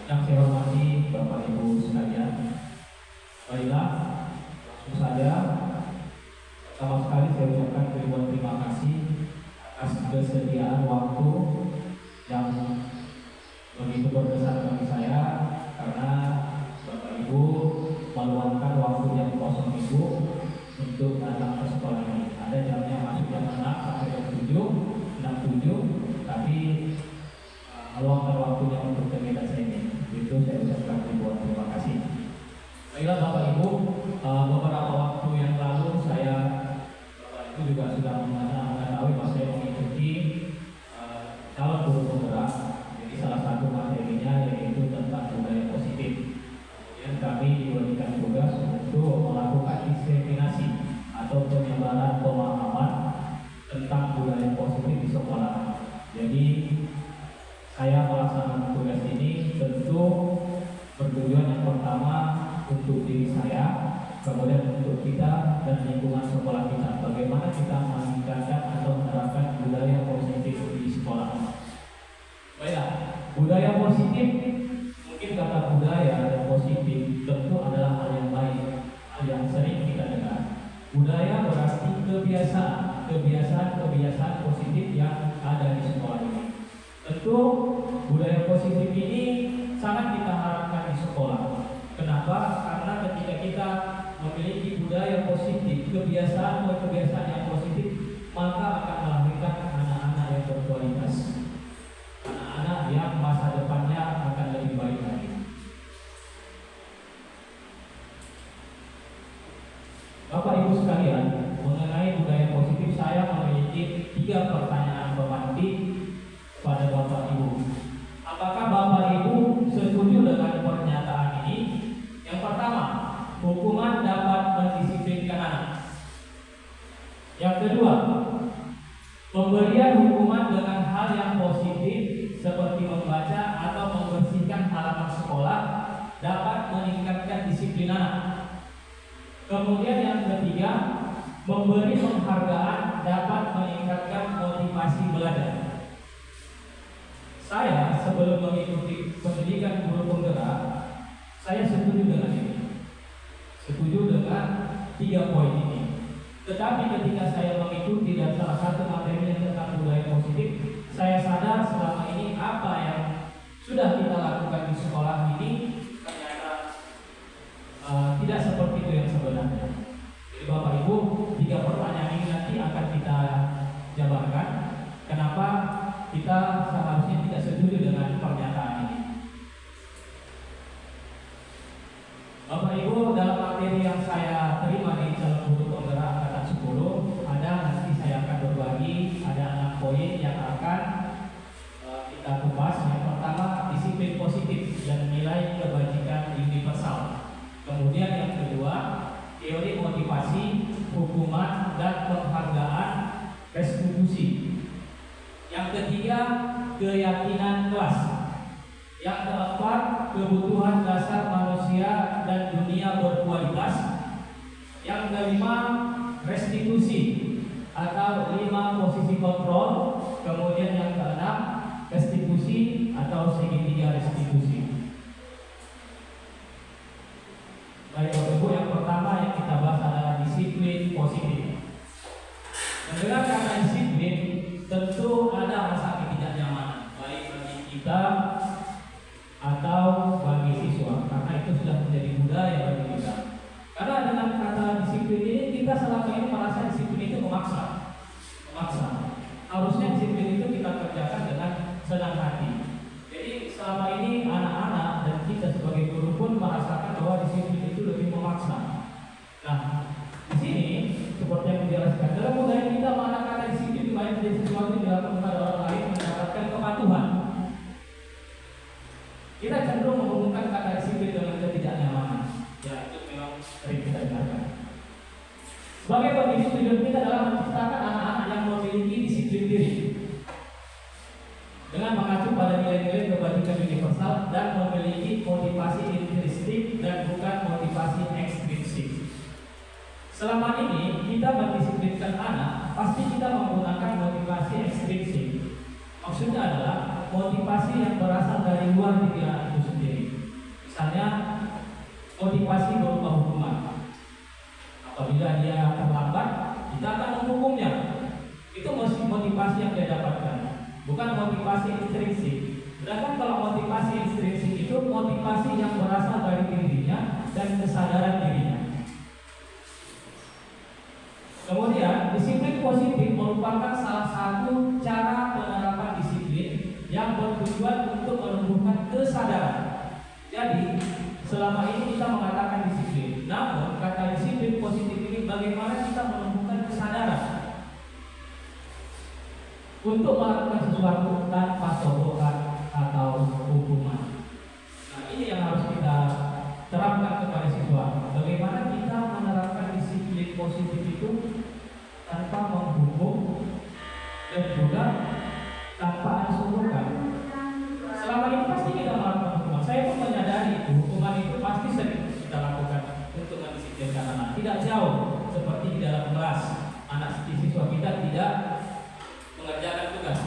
Yang saya hormati Bapak Ibu sekalian, baiklah langsung saja. Pertama sekali saya ucapkan ribuan terima kasih atas kesediaan waktu yang begitu berkesan bagi saya, karena Bapak Ibu meluangkan waktu yang kosong Ibu untuk datang ke sekolah ini. Ada jamnya masuk jam 6 sampai jam 7, tapi meluangkan waktunya untuk kegiatan saya ini. Itu saya ucapkan ribuan terima kasih. Baiklah Bapak Ibu, beberapa waktu yang lalu Bapak Ibu juga sudah mengetahui bahwa saya mengikuti calon guru penggerak. Jadi salah satu materinya yaitu tentang budaya positif. Kemudian kami diberikan tugas untuk melakukan diseminasi atau penyebaran pemahaman tentang budaya positif di sekolah. Jadi saya melaksanakan tugas ini tentu bertujuan yang pertama untuk diri saya, kemudian untuk kita dan lingkungan sekolah kita. Bagaimana kita meningkatkan atau menerapkan budaya positif di sekolah. Baiklah, budaya positif, mungkin kata budaya dan positif tentu adalah hal yang baik, hal yang sering kita dengar. Budaya berarti kebiasaan positif yang ada di sekolah ini. Tentu budaya positif ini sangat kita harapkan di sekolah. Kenapa? Karena ketika kita memiliki budaya positif, kebiasaan yang positif, maka akan melahirkan anak-anak yang berkualitas, anak-anak yang masa depannya akan lebih baik lagi. Bapak Ibu sekalian, mengenai budaya positif saya memiliki 3 pertanyaan pemantik pada Bapak Ibu. Apakah Bapak Ibu setuju dengan pernyataan ini? Yang pertama, hukuman dapat mendisiplinkan anak. Yang kedua, pemberian hukuman dengan hal yang positif seperti membaca atau membersihkan halaman sekolah dapat meningkatkan disiplin anak. Kemudian yang ketiga, memberi penghargaan dapat meningkatkan motivasi belajar. Saya sebelum mengikuti pendidikan guru penggerak, saya setuju dengan ini, setuju dengan 3 poin ini. Tetapi ketika saya mengikuti dan salah satu materinya tentang budaya positif, saya sadar selama ini apa yang sudah kita lakukan di sekolah ini ternyata tidak seperti itu yang sebenarnya. Jadi Bapak Ibu, 3 pertanyaan ini nanti akan kita jabarkan. Kenapa kita seharusnya tidak setuju dengan pernyataan ini. Bapak Ibu, dalam materi yang saya terima di calon guru penggerak angkatan 10, nanti saya akan berbagi, ada 6 poin yang akan kita kupas. Yang pertama, disiplin positif dan nilai kebajikan universal. Kemudian yang kedua, teori motivasi, hukuman dan penghargaan, restitusi. Yang ketiga, keyakinan kelas. Yang keempat, kebutuhan dasar manusia dan dunia berkualitas. Yang kelima, restitusi atau 5 posisi kontrol. Kemudian yang keenam, restitusi atau segitiga restitusi. Baik Bapak Ibu, yang pertama yang kita bahas adalah disiplin positif. Mendengar kata disiplin, tentu ada rasa ketidaknyamanan, baik bagi kita atau bagi siswa, karena itu sudah menjadi budaya bagi kita. Karena dengan kata disiplin ini, kita selama ini merasa disiplin itu memaksa. Harusnya disiplin itu kita kerjakan dengan senang hati. Jadi selama ini anak-anak dan kita sebagai guru pun merasakan bahwa disiplin itu lebih memaksa. Nah, di sini seperti yang dijelaskan dalam budaya kita, mana kata disiplin banyak menjadi sesuatu yang dilakukan kepada orang lain mendapatkan kepatuhan. Kita cenderung menghubungkan kata disiplin dengan ketidaknyamanan. Ya, itu memang sering kita dengarkan. Sebagai pendidik, tujuan kita adalah menciptakan anak-anak yang memiliki disiplin diri dengan mengacu pada nilai-nilai kebajikan universal dan memiliki motivasi intrinsik dan bukan motivasi ekstrinsik. Selama ini kita mendisiplinkan anak, pasti kita menggunakan motivasi ekstrinsik. Maksudnya adalah motivasi yang berasal dari luar diri anak itu sendiri. Misalnya motivasi berupa hukuman. Apabila dia terlambat, kita akan menghukumnya. Itu motivasi yang dia dapatkan, bukan motivasi intrinsik. Sedangkan kalau motivasi intrinsik itu motivasi yang berasal dari dirinya dan kesadaran dirinya. Kemudian disiplin positif merupakan salah satu cara penerapan disiplin yang bertujuan untuk menumbuhkan kesadaran. Jadi selama ini kita mengatakan disiplin, namun kata disiplin positif ini bagaimana kita menumbuhkan kesadaran untuk melakukan sesuatu tanpa sogokan atau hukuman. Nah, ini yang harus kita terapkan kepada siswa. Bagaimana kita menerapkan disiplin positif itu tanpa menghukum dan juga tanpa ada sogokan. Selama ini pasti kita melakukan hukuman. Saya pun menyadari itu, hukuman itu pasti sering kita lakukan untuk mendisiplinkan anak. Tidak jauh seperti di dalam kelas, anak siswa kita tidak mengerjakan tugas.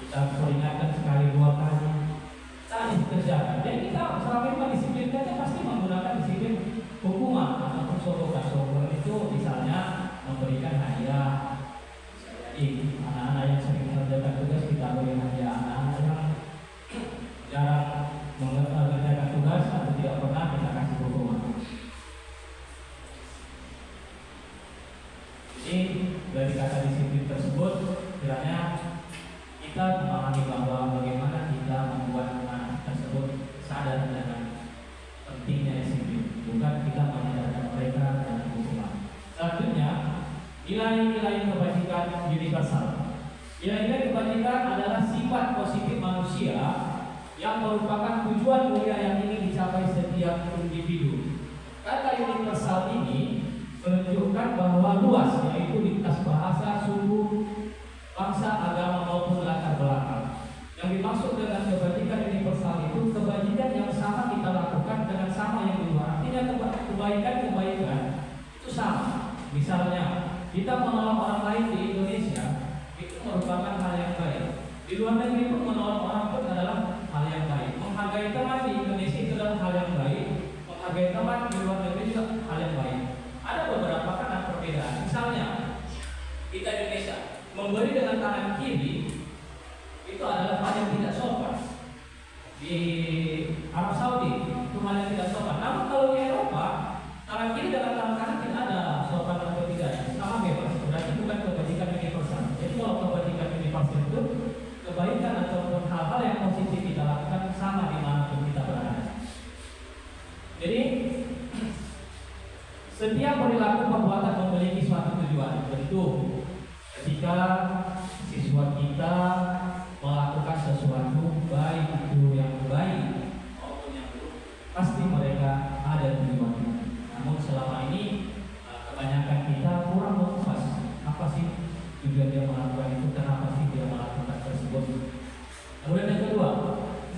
Kita peringatkan sekali dua kali, tak dikerjakan. Dan kita selama ini mendisiplinkannya pasti menggunakan disiplin hukuman ataupun sogokan. Sogokan itu misalnya memberikan hadiah. Jadi anak-anak yang sering mengerjakan tugas kita beri hadiah. Anak-anak yang jarang mengerjakan tugas atau tidak pernah kita kasih hukuman. Jadi dari kata disiplin tersebut kiranya kita memahami bahwa bagaimana kita membuat anak tersebut sadar dengan pentingnya disiplin, bukan kita menyadarkan mereka dengan hukuman. Selanjutnya, nilai-nilai kebajikan universal. Nilai-nilai kebajikan adalah sifat positif manusia yang merupakan tujuan mulia yang ingin dicapai setiap individu. Kata universal ini menunjukkan bahwa luas, yaitu lintas bahasa, suku, bangsa, agama maupun latar belakang. Yang dimaksud dengan kebajikan universal itu kebajikan yang sama kita lakukan dengan sama yang di luar. Artinya kebaikan itu sama. Misalnya kita menolong orang lain di Indonesia itu merupakan hal yang baik. Di luar negeri pun menolong orang pun adalah hal yang baik. Menghargai teman di Indonesia itu adalah hal yang baik. Menghargai teman di luar negeri juga hal yang baik. Ada beberapa kan perbedaan. Misalnya kita Indonesia memberi dengan tangan kiri itu adalah hal yang tidak sopan. Di Arab Saudi itu hal yang tidak sopan. Namun kalau di Eropa tangan kiri dengan tangan kanan tidak ada sopan atau tidak, sama bebas. Berarti bukan kebajikan universal. Jadi kalau kebajikan universal itu kebaikan ataupun hal-hal yang positif kita lakukan sama dimanapun kita berada. Jadi setiap perilaku perbuatan memiliki suatu tujuan. Tentu ketika siswa kita melakukan sesuatu baik itu yang baik maupun yang buruk, pasti mereka ada tujuannya. Namun selama ini kebanyakan kita kurang mengupas apa sih tujuan dia melakukan itu, kenapa sih dia melakukan tersebut. Kemudian yang kedua,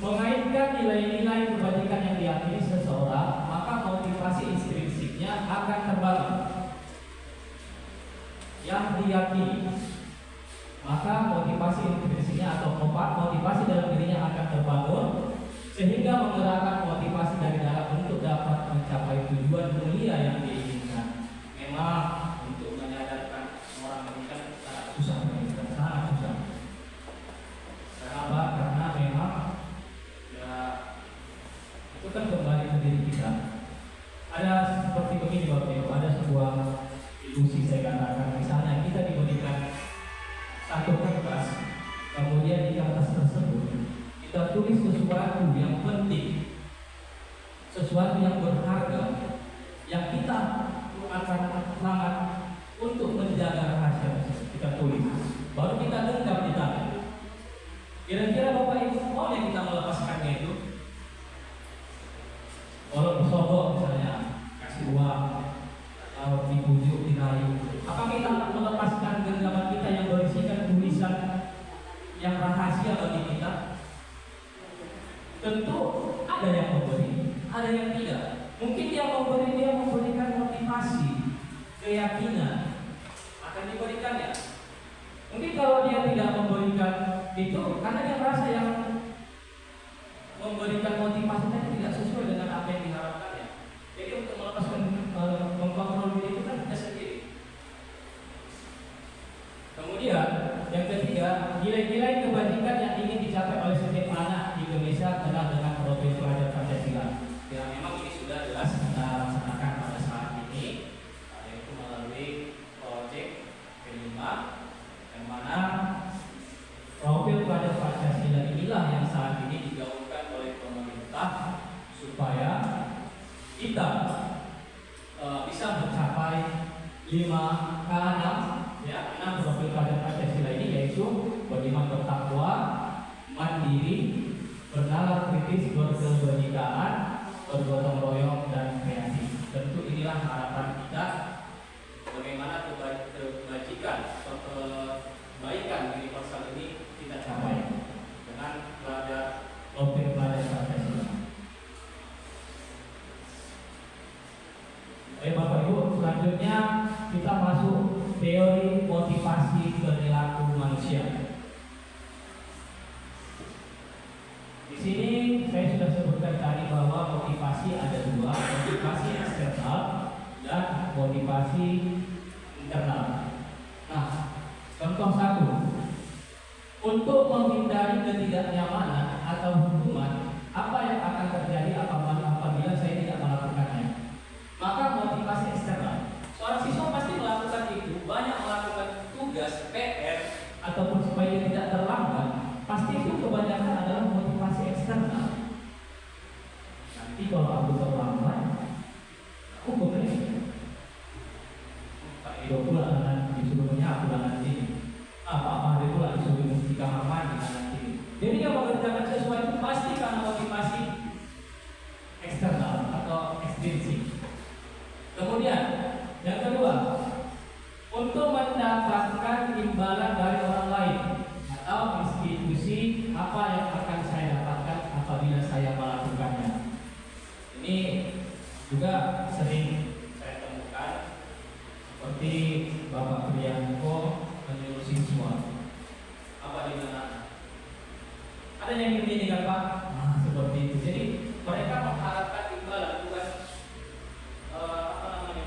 mengaitkan nilai-nilai kebajikan yang diyakini seseorang, maka motivasi intrinsiknya akan terbangun. Yang diyakini, maka motivasi intrinsiknya atau motivasi dalam dirinya akan terbangun, sehingga menggerakkan motivasi dari dalam untuk dapat mencapai tujuan mulia yang diinginkan. Memang untuk menyadarkan orang ini kan sangat susah, sangat susah. Kenapa? Karena memang ya itu kan kembali ke diri kita. Ada seperti begini Bapak Ibu, ada sebuah ilusi saya katakan. Misalnya kita diberikan satu kertas, kemudian di kertas tersebut kita tulis sesuatu yang penting, sesuatu yang berharga, yang kita akan semangat untuk menjaga rahasia kita tulis. Baru kita genggam di tangan. Kira-kira Bapak Ibu mau yang kita melepaskannya itu? Kalau disogok misalnya, kasih uang atau dibujuk, dirayu, apa kita akan melepaskan genggaman kita yang berisikan tulisan yang rahasia bagi kita? Tentu ada yang memberi, ada yang tidak. Mungkin dia memberikan motivasi, keyakinan akan diberikannya. Mungkin kalau dia tidak memberikan itu karena dia merasa yang memberikan motivasi tadi tidak sesuai dengan apa yang diharapkannya. Jadi untuk melepaskan mengkontrol diri itu kan kita sendiri. Kemudian yang ketiga, nilai-nilai kebajikan yang ingin dicapai oleh setiap anak di Indonesia adalah dengan profil pelajar Pancasila. Ya memang ini sudah jelas kita laksanakan pada saat ini, yaitu melalui proyek kelima, yang mana profil pelajar Pancasila inilah yang saat ini digaungkan oleh pemerintah supaya kita bisa mencapai 6 profil pelajar Pancasila ini, yaitu beriman bertakwa, mandiri, bernalar kritis, berkebajikan, bergotong royong, dan kreatif. Tentu inilah harapan kita bagaimana kebajikan atau kebaikan universal ini kita capai dengan profil pelajar Pancasila. Bapak Ibu, selanjutnya kita masuk teori motivasi perilaku manusia. Di sini saya sudah sebutkan tadi bahwa motivasi ada dua, motivasi eksternal dan motivasi internal. Nah, contoh satu, untuk menghindari ketidaknyamanan atau hukuman, apa yang akan terjadi apabila saya tidak melakukannya? Maka motivasi eksternal, seorang siswa pasti melakukan itu, banyak melakukan tugas PR ataupun supaya tidak terlambat, pasti itu kebanyakan adalah motivasi eksternal. Nanti kalau aku terlambat, aku boleh Pak Edo pula disuruh menyapu nanti, Pak Mahdi pula disuruh di kamar mandi nanti. Jadi yang mengerjakan sesuatu pasti karena motivasi eksternal atau ekstrinsik. Kemudian yang kedua, untuk mendapatkan imbalan dari orang lain atau institusi, apa yang akan saya dapatkan apabila saya melakukannya. Ini juga sering saya temukan, seperti Bapak Priyanko menyuruh siswa apa di mana. Ada yang begini kan Pak? Seperti itu. Jadi mereka mengharapkan imbalan bukan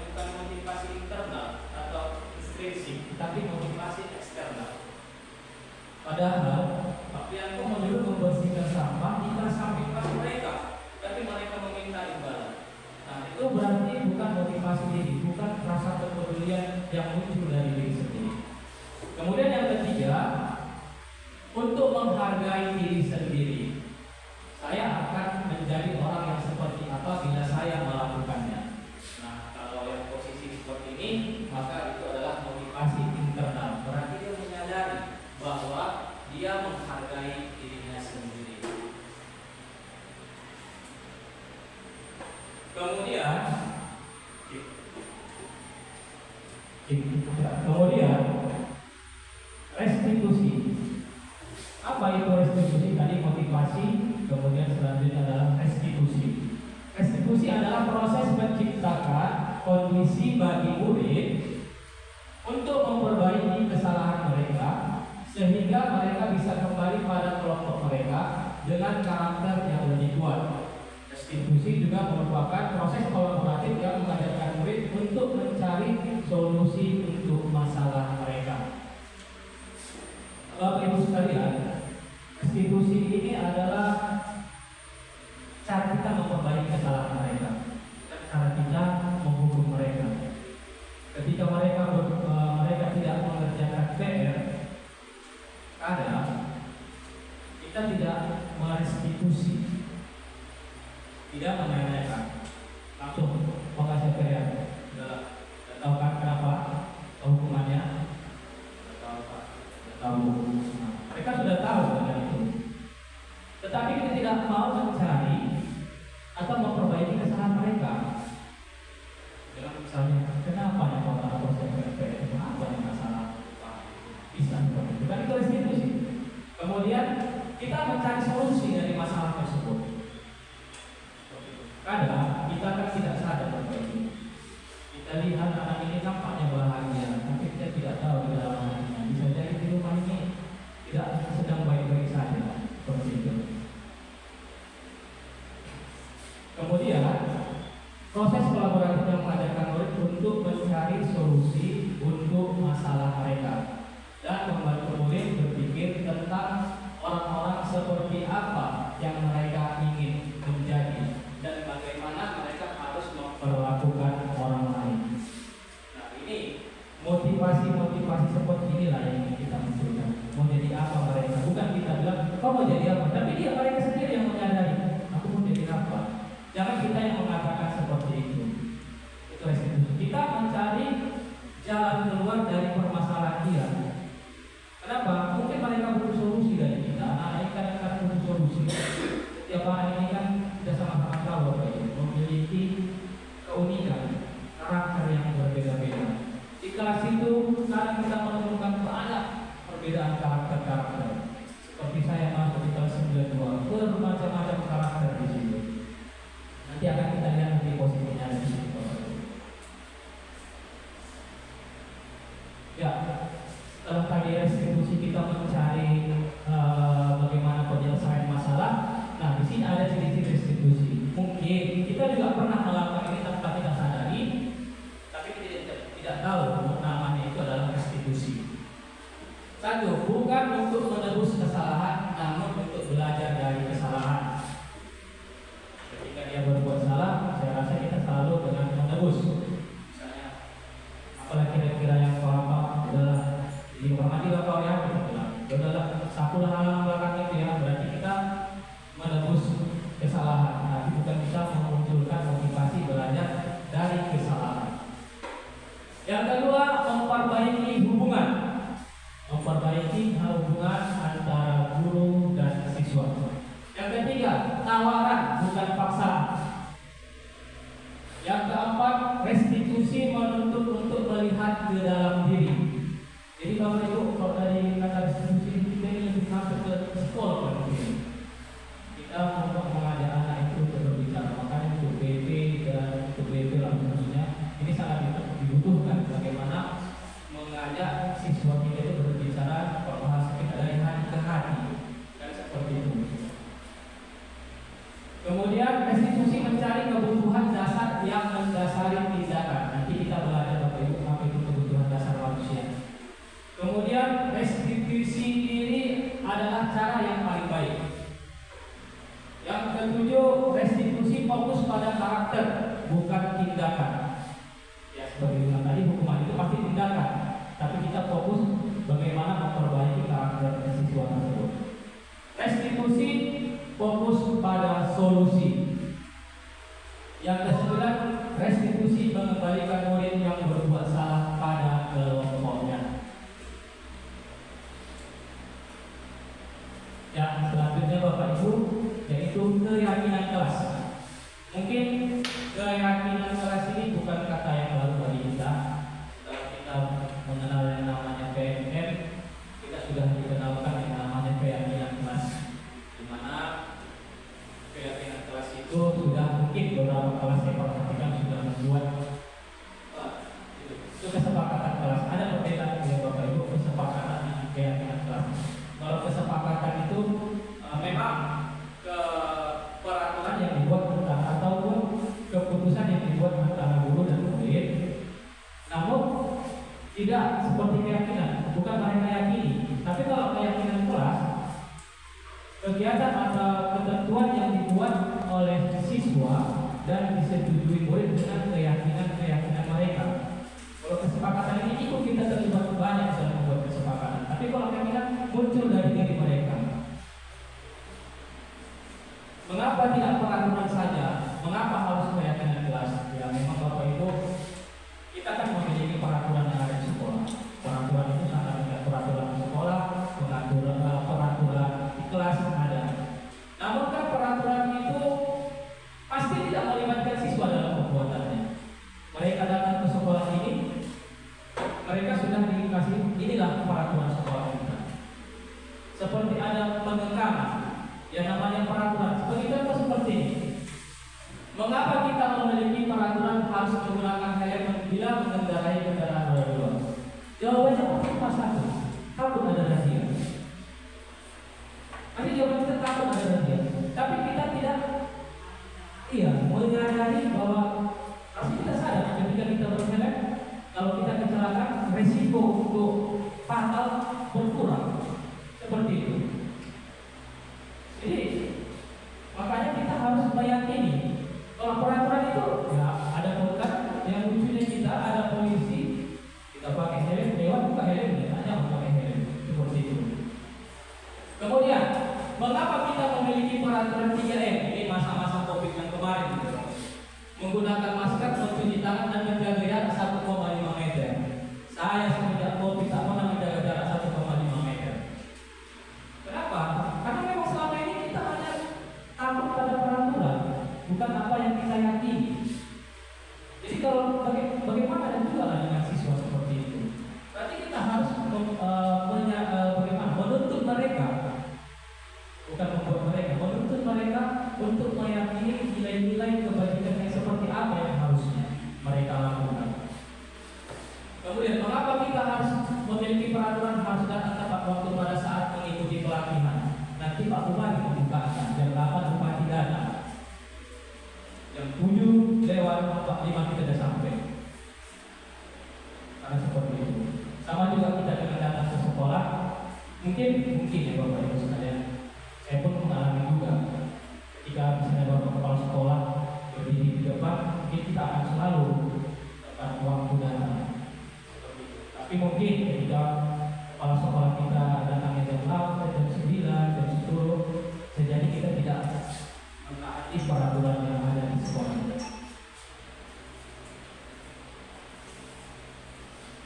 bukan motivasi internal atau ekstrinsik, tapi motivasi eksternal. Padahal Pak Priyanko menyuruh membersihkan sampah di samping mereka, tapi mereka meminta imbalan. Nah, itu berarti bukan motivasi diri, bukan rasa kepedulian yang muncul dari diri sendiri. Kemudian yang ketiga, untuk menghargai diri sendiri. Saya akan menjadi orang yang seperti apa bila saya melakukannya. Nah, kalau yang posisi seperti ini, maka itu adalah motivasi internal. Berarti dia menyadari bahwa dia menghargai dirinya sendiri. Kemudian restitusi. Apa itu restitusi? Tadi motivasi, kemudian selanjutnya adalah restitusi. Restitusi adalah proses menciptakan kondisi bagi murid untuk memperbaiki kesalahan mereka sehingga mereka bisa kembali pada kelompok mereka dengan karakter yang lebih kuat. Restitusi juga merupakan proses kolaboratif yang mengajarkan murid untuk mencari solusi untuk masalah mereka. Bapak Ibu sekalian, restitusi ini adalah cara kita memperbaiki kesalahan mereka, cara kita menghukum mereka. Ketika mereka tidak mengerjakan PR, kadang kita tidak merestitusi, tidak menanyakan langsung mengasih PR. Tahu kan kenapa hukumannya? Tahu. Mereka sudah tahu dengan itu. Tetapi kita tidak mau mencari atau memperbaiki kesalahan mereka. Dengan misalnya, kenapa ya kalau proses PR? Apa yang masalah? Bisa seperti itu. Kan itu restitusi. Kemudian kita mencari solusi dari masalah tersebut. Kadang kita kan tidak sadar berbagi. Kita lihat anak ini nampaknya bahagia, tapi kita tidak tahu di dalam hatinya. Bisa jadi di rumah ini tidak sedang baik mau jadi apa, tapi mereka sendiri yang menyadari aku mau jadi apa. Jangan kita yang mengatakan seperti itu. Itu restitusi. Kita mencari jalan keluar dari permasalahan dia. Kenapa? Mungkin mereka butuh solusi dari kita. Anak ini kadang-kadang butuh solusi. Tiap anak ini kan kita sama-sama tahu memiliki keunikan, karakter yang berbeda-beda. Di kelas itu kadang kita menemukan banyak perbedaan karakter-karakter. Seperti saya masuk di kelas 92, bermacam-macam karakter di situ. Nanti akan kita lihat di posisinya di situ. Ya, setelah tadi restitusi kita mencari bagaimana penyelesaian masalah. Nah, di sini ada ciri-ciri restitusi. Mungkin kita juga pernah melakukan ini tanpa kita sadari, tapi kita tidak tahu namanya itu adalah restitusi. Satu, bukan untuk menebus kesalahan, namun untuk belajar dari kesalahan. Ketika dia berbuat salah, saya rasa kita selalu dengan menebus. Misalnya, apalah kira-kira yang kau apa, adalah dihormatilah kau ya, kita bilang. Adalah sapulah halaman belakang itu ya, berarti kita menebus kesalahan. Tapi bukan kita memunculkan motivasi belajar dari kesalahan. Yang kedua, memperbaiki hubungan. Memperbaiki hubungan antara guru dan siswa. Yang ketiga, tawaran bukan paksaan. Yang keempat, restitusi menuntut untuk melihat ke dalam diri. Jadi Bapak Ibu, kalau dari kata restitusi kita ini lebih masuk ke sekolah kan? Kita mau mengajak anak itu untuk berbicara, makanya untuk BP dan untuk BP lah maksudnya ini sangat dibutuhkan. Bagaimana mengajak siswa kita itu berbicara berbahasa kita dari hati ke hati, dan seperti itu. Kemudian restitusi mencari kebutuhan dasar yang mendasari tindakan. Nanti kita belajar Bapak Ibu apa itu kebutuhan dasar manusia. Kemudian restitusi ini adalah cara yang paling baik. Yang ketujuh, restitusi fokus pada karakter, bukan tindakan. Ya seperti yang tadi, hukuman itu pasti tindakan, tapi kita fokus bagaimana memperbaiki karakter siswa tersebut. Restitusi fokus pada solusi. Yang kesembilan, restitusi mengembalikan murid yang berbuat salah pada kelompoknya. Yang selanjutnya Bapak Ibu, yaitu keyakinan kelas. Mungkin keyakinan kelas ini bukan kata yang baru bagi kita. Setelah kita mengenal yang namanya PMM, kita sudah dikenalkan yang namanya keyakinan kelas, di mana keyakinan kelas itu sudah mungkin beberapa kelas yang perhatikan sudah membuat itu kesepakatan kelas. Ada perbedaan ya Bapak Ibu, kesepakatan dengan keyakinan kelas. Kalau kesepakatan itu memang peraturan yang dibuat ataupun keputusan yang dibuat antara guru dan murid, namun tidak seperti keyakinan, bukan mereka yakini. Tapi kalau keyakinan kelas, kegiatan atau ketentuan yang dibuat oleh siswa dan disetujui murid dengan keyakinan mereka. Kalau kesepakatan ini ikut kita terlibat banyak dalam membuat kesepakatan. Tapi kalau keyakinan muncul dari diri mereka. Mengapa tidak peraturan saja? Mengapa harus keyakinan kelas? Ya memang Bapak Ibu, kita kan memiliki peraturan yang ada di sekolah. Peraturan itu sangat banyak, peraturan di sekolah, peraturan di kelas ada. Namun kan peraturan itu pasti tidak melibatkan siswa dalam pembuatannya. Mereka datang ke sekolah ini, mereka sudah dikasih inilah peraturan sekolah kita. Seperti ada pengekang yang namanya peraturan. Sebagai contoh seperti ini. Mengapa kita memiliki peraturan harus menggunakan helm bila mengendarai kendaraan roda dua? Jawabannya cuma satu, takut ada razia. Nanti jawaban kita takut ada razia. Tapi kita tidak menyadari bahwa pasti kita sadar ketika kita berhelm, kalau kita kecelakaan, resiko untuk fatal berkurang. Seperti itu. Jadi makanya kita harus meyakini kalau peraturan itu ya ada bukan yang lucunya kita ada polisi kita pakai helm lewat buka helm ya hanya pakai helm seperti itu. Kemudian mengapa peraturan 3M, ini masa-masa COVID yang kemarin gitu. Menggunakan masker, mencuci tangan dan menjaga jarak 1,5 meter. Saya semenjak COVID tak pernah menjaga jarak 1,5 meter. Kenapa? Karena memang selama ini kita hanya takut pada peraturan, bukan apa yang kita yakini. Jadi kalau bagaimana dan juga dengan siswa seperti itu, berarti kita harus bagaimana menuntut mereka, bukan membuat mereka, menuntut mereka untuk meyakini nilai-nilai kebajikan yang seperti apa yang harusnya mereka lakukan. Kemudian, mengapa kita harus memiliki peraturan harus datang tepat waktu pada saat mengikuti pelatihan? Nanti Pak Bupati membukakan jam 8 Bupati datang, jam 7 lewat 45 kita sudah sampai. Karena seperti itu. Sama juga kita dengan datang ke sekolah, mungkin ya Bapak Ibu sekalian. Saya pun mengalami juga. Ketika misalnya Bapak Kepala Sekolah berdiri di depan, mungkin kita akan selalu tepat waktu datang. Tapi mungkin ketika kepala sekolah kita datangnya jam 8, jam 9, jam 10, sejadi kita tidak mentaati peraturan yang ada di sekolah.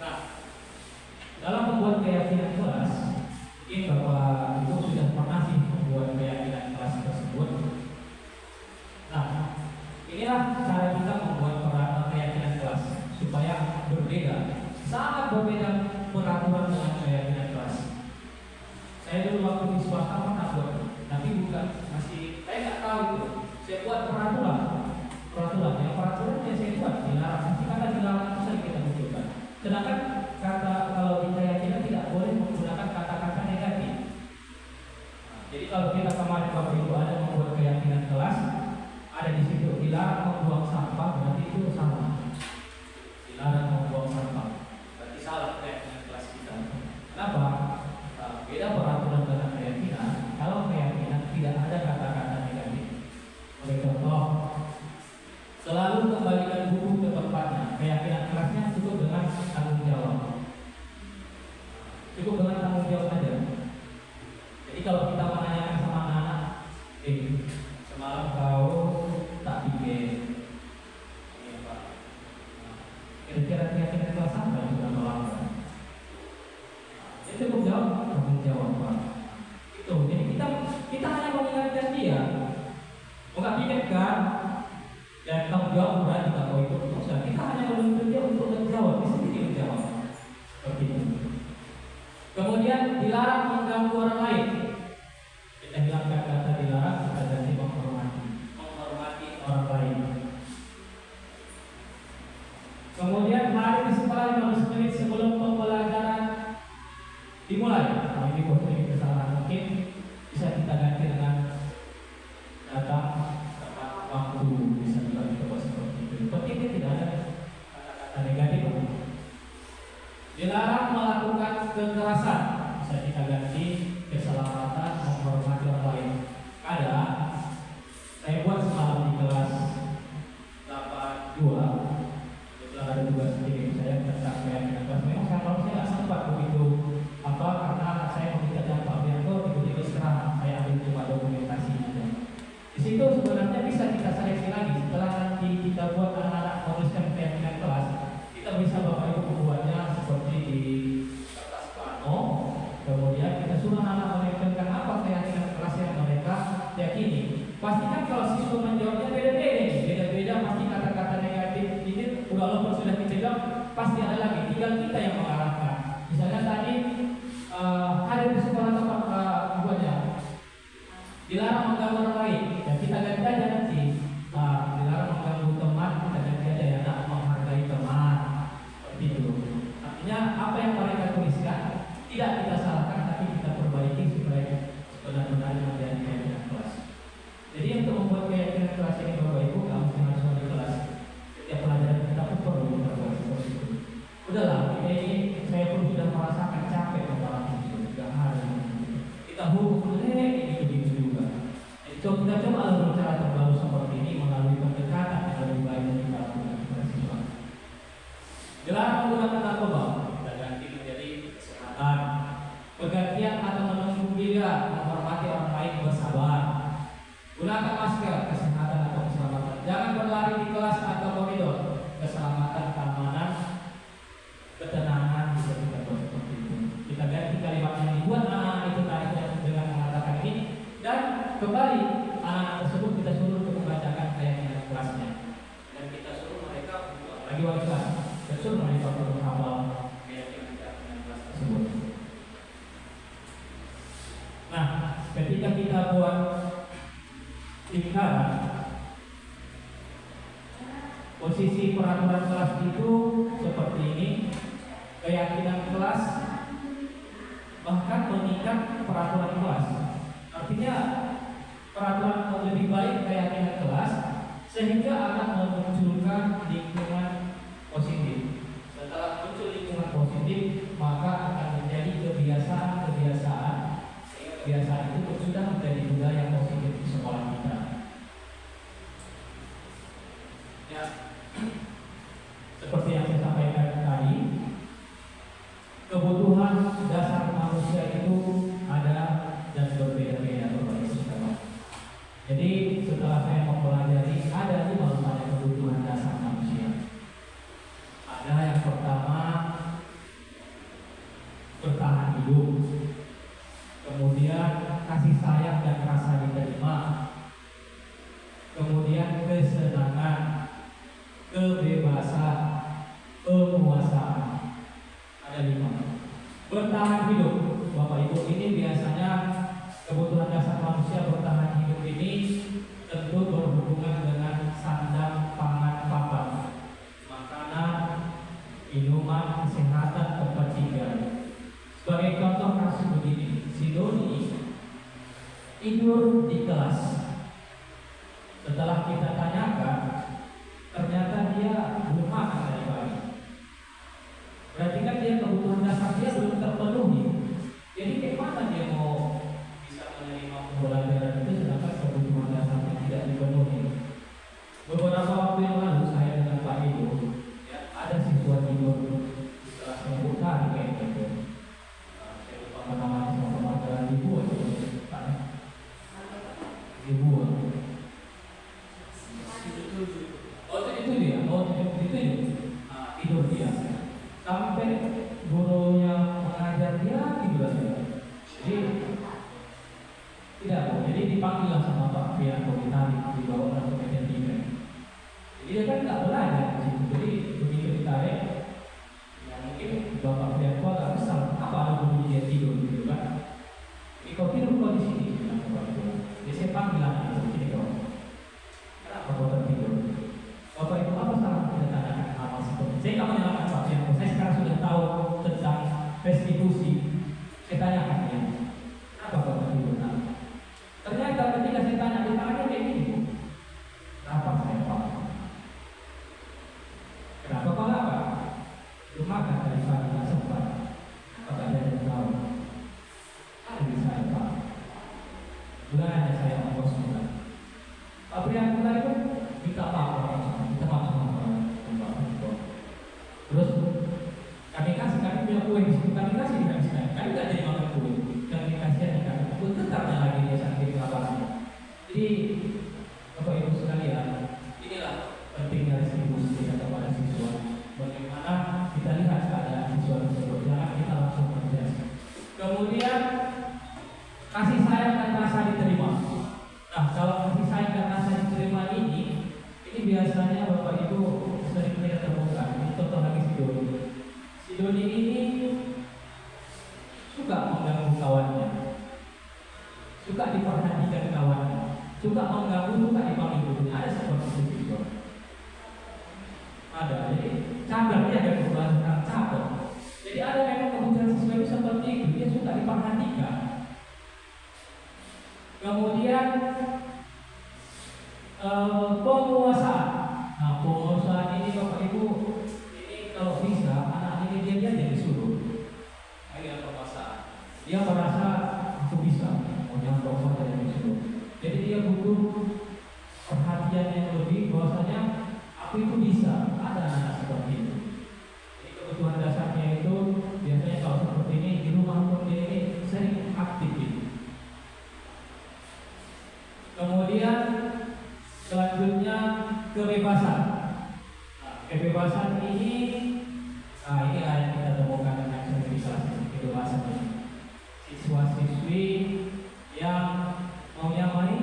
Nah, dalam membuat keyakinan kelas, mungkin Bapak Ibu sudah pernah sih membuat keyakinan kelas tersebut. Nah, inilah cara kita membuat keyakinan kelas supaya berbeda. Sangat berbeda peraturan dengan keyakinan kelas. Saya dulu waktu di swasta pernah buat, tapi bukan masih saya nggak tahu itu. Saya buat peraturan yang saya buat dilarang. Nanti kata dilarang itu sering kita munculkan. Sedangkan kata kalau di keyakinan tidak boleh menggunakan kata-kata negatif. Jadi kalau kita kemarin Bapak Ibu ada membuat keyakinan kelas, ada di situ dilarang membuang sampah, berarti itu sama. Dilarang membuang sampah. Salah keyakinan kelas kita. Kenapa? Beda peraturan dengan keyakinan. Kalau keyakinan tidak ada kata-kata negatif. Oleh contoh, selalu kembalikan buku ke tempatnya. Keyakinan kelasnya cukup dengan tanggung jawab. Cukup dengan tanggung jawab aja. Jadi kalau kita menanyakan sama anak-anak, semalam kau tak bikin ini Pak. Kira-kira keyakinan kelas apa yang sudah melanggar? Itu cukup tanggung jawab Pak. Itu. Jadi kita hanya mengingatkan dia. Enggak pikirkan dan tanggung jawab udah kita mau ikut terus. Kita hanya menuntut dia untuk menjawab. Dia sendiri menjawab. Seperti itu. Kemudian dilarang mengganggu orang lain. Kita hilangkan kata dilarang, kita ganti menghormati orang lain. Kemudian hadir di sekolah 15 menit sebelum pembelajaran dimulai. Nah, ini posisi kesalahan mungkin bisa kita ganti dengan datang tepat waktu, bisa juga dicoba seperti itu. Penting tidak ada kata-kata negatif. Dilarang melakukan kekerasan, bisa kita ganti keselamatan menghormati orang lain. Ada saya buat semalam di kelas 82. Ada tugas sendiri saya tentang keyakinan kelas. Memang kalau saya nggak sempat begitu karena saya meminta Pak Bianco tiba-tiba istirahat, saya ambil cuma dokumentasi aja. Di situ sebenarnya bisa kita seleksi lagi setelah nanti kita buat anak-anak menuliskan keyakinan kelas, kita bisa Bapak Ibu membuatnya seperti di kertas plano, kemudian kita suruh anak-anak menentukan apa keyakinan kelas yang mereka yakini. Pastikan kalau siswa menjawabnya beda-beda pasti kata-kata negatif ini walaupun sudah dipegang pasti ada lagi, tinggal kita yang mengarahkan. Misalnya tadi hadir di sekolah tempat buatnya dilarang mengganggu orang lain, ya kita ganti aja nanti. Dilarang mengganggu teman, kita ganti aja ya nak menghargai teman. Seperti itu. Artinya apa yang mereka tuliskan tidak kita salahkan, tapi kita perbaiki supaya benar-benar menjadi keyakinan kelas. Jadi untuk membuat keyakinan kelas ini Bapak Ibu nggak mesti langsung di kelas. Setiap pelajaran kita pun perlu berbuat seperti itu. Udahlah, ini saya pun sudah merasakan capek kepala itu 3 hari. Kita hukum ini begitu juga. Kita coba cara terbaru seperti ini melalui pendekatan yang lebih baik dari kita lakukan kepada siswa. Dilarang menggunakan narkoba, kita ganti menjadi kesehatan. Pergantian atau menunggu gila, menghormati orang lain, bersabar. kembali anak-anak tersebut kita suruh untuk membacakan keyakinan kelasnya, dan kita suruh mereka lagi wajiban, dan suruh mereka untuk menghafal keyakinan kelas tersebut. Nah, ketika kita buat lingkaran, posisi peraturan kelas itu seperti ini, keyakinan kelas bahkan mengikat peraturan kelas. Artinya peraturan lebih baik keyakinan kelas sehingga akan memunculkan lingkungan positif. Setelah muncul lingkungan positif, maka akan menjadi kebiasaan-kebiasaan. Kebiasaan itu sudah menjadi budaya positif di sekolah kita. Ya, seperti yang saya sampaikan tadi, kebutuhan dasar manusia itu ada dan berbeda-beda. Jadi setelah saya mempelajari ada 5 rupanya kebutuhan dasar manusia. Ada yang pertama, bertahan hidup, kemudian kasih sayang dan rasa diterima, kemudian kesenangan, kebebasan, penguasaan. Ada 5. Bertahan hidup, Bapak Ibu, ini biasanya kebutuhan dasar manusia. Bertahan hidup ini tentu berhubungan dengan sandang, pangan, papan, makanan, minuman, kesehatan, tempat tinggal. Sebagai contoh kasus begini, si Doni tidur di kelas. Setelah kita tanyakan, ternyata dia belum makan dari pagi. Berarti kan dia kebutuhan dasar dia belum terpenuhi. Jadi bagaimana dia mau bisa menerima pembelajaran itu sedangkan kebutuhan dasarnya tidak dipenuhi? Beberapa waktu yang lalu saya dengan Pak Ibu, ya, ada siswa tidur setelah sembuh hari kayak gitu. Saya lupa namanya, sama dengan Ibu aja, Pak. Ibu. Oh itu dia, tidur dia. Sampai gurunya mengajar dia tidur aja. Jadi tidak, jadi dipanggil sama Pak Fian Komitari, dibawa ke meja 3. Jadi dia kan nggak belajar di situ. Jadi begitu ditarik, ya mungkin Bapak Fian kok agak kesal, apa ada guru dia tidur gitu kan? Jadi kau tidur kau di sini, bilang Bapak itu. Jadi saya panggil anak itu, sini kau. Kenapa kau tertidur? Bapak Ibu, apa salah kita tanyakan hal seperti? Saya nggak menyalahkan Pak Fian. Saya sekarang sudah tahu tentang restitusi. Saya tanyakan dia, kenapa kau tertidur? Ternyata ketika saya tanya, dia tanya kayak gini, kenapa saya Pak? Kenapa kau apa? Belum makan dari pagi, nggak sempat. Apakah dia tahu? Hari saya Pak. Bulannya saya ongkos bulan. Pak Priyan bulan itu minta maaf, minta maaf sama Bapak. Terus kami kasih, kami punya kue di situ, kami kasih di kami sini. Kami nggak jadi makan kue, kami kasih di kami. Kue tetapnya lagi dia sakit kabarnya. Jadi Bapak Ibu sekalian, inilah pentingnya restitusi kita kepada siswa. Bagaimana kita lihat keadaan siswa tersebut, jangan kita langsung kerja. Kemudian kasih sayang dan rasa diterima. Nah, kalau kasih sayang dan rasa diterima ini biasanya Bapak Ibu sering kita temukan. Ini contoh lagi si Doni. Si Doni ini suka mengganggu kawannya, suka diperhatikan kawannya, suka mengganggu, suka dipanggil gurunya. Ada seperti itu. Ada, jadi cabar dia ada perubahan cabar. Jadi ada memang kebutuhan siswa itu seperti itu, dia suka diperhatikan. Kemudian penguasaan. Nah, penguasaan ini Bapak Ibu, ini kalau bisa anak ini dia jadi suruh. Ini penguasaan. Dia merasa aku bisa, mau nyontok saja jadi suruh. Jadi dia butuh perhatian yang lebih, bahwasanya aku itu bisa. Ada anak seperti itu. Jadi kebutuhan dasarnya itu biasanya kalau seperti ini di rumah pun dia ini sering aktif gitu. Kemudian selanjutnya kebebasan. Nah, kebebasan ini, ini yang kita temukan dengan kebebasan ini. Siswa-siswi yang maunya main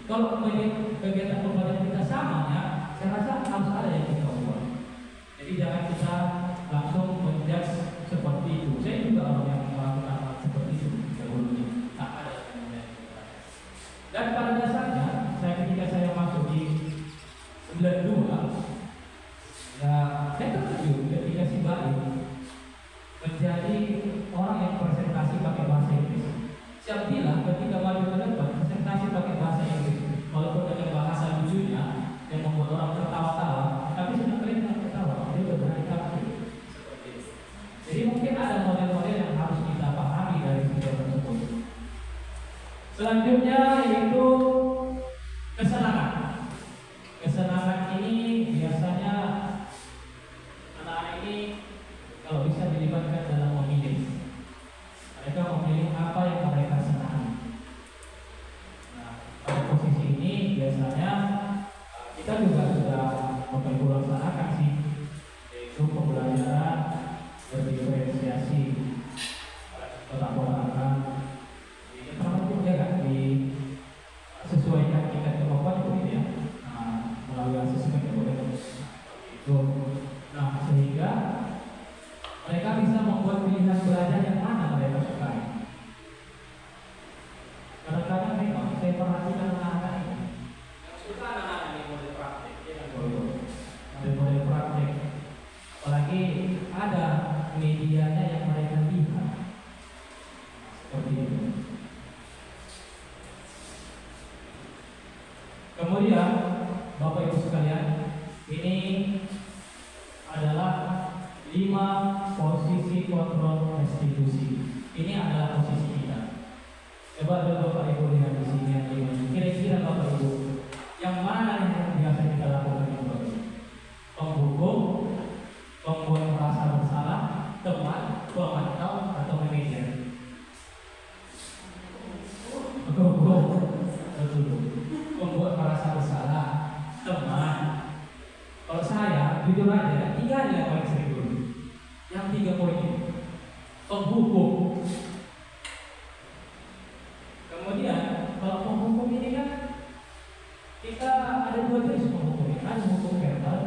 kalau kegiatan pembelajaran kita sama ya, saya rasa harus ada yang kita ubah. Jadi jangan kita langsung menjudge seperti itu. Saya juga orang yang melakukan hal seperti itu dahulunya. Tak ada kemudian. Dan pada dasarnya, ketika saya masuk di 92, ya saya terkejut ketika si Baik menjadi orang yang presentasi pakai bahasa Inggris. Siap bilang ketika maju ke depan presentasi pakai bahasa Inggris, walaupun dengan bahasa lucunya yang membuat orang tertawa-tawa, tapi sudah kalian yang tertawa, dia sudah berani tampil seperti itu. Jadi mungkin ada model-model yang harus kita pahami dari video tersebut. Selanjutnya yaitu kesenangan. Kesenangan ini biasanya anak-anak ini kalau bisa dilibatkan dalam memilih. Mereka memilih apa yang mereka senangi. Nah, pada posisi ini biasanya kita juga sudah melaksanakan sih, yaitu pembelajaran berdiferensiasi. Pola-pola ini termasuk ya kan disesuaikan tingkat kemampuan begitu ya. Melalui asesmen yang boleh itu. Nah, sehingga mereka bisa membuat pilihan belajar yang mana mereka sukai. Kadang-kadang memang saya perhatikan anak-anak ini yang suka anak-anak ini model praktek, ya kan model praktek. Apalagi ada medianya yang mereka lihat seperti itu. Kemudian Bapak Ibu sekalian, ini adalah 5 posisi kontrol restitusi. Ini adalah posisi kita. Coba Bapak Ibu lihat di sini yang 5. Kira-kira Bapak Ibu, yang mana yang biasa kita lakukan itu? Penghukum, pembuat merasa bersalah, teman, pemantau, atau manajer? Membuat merasa bersalah, teman. Kalau saya jujur aja, 3 aja yang paling sering dulu. Yang 3 poin ini. Penghukum. Kemudian kalau penghukum ini kan kita ada 2 jenis penghukum. Ada hukum verbal,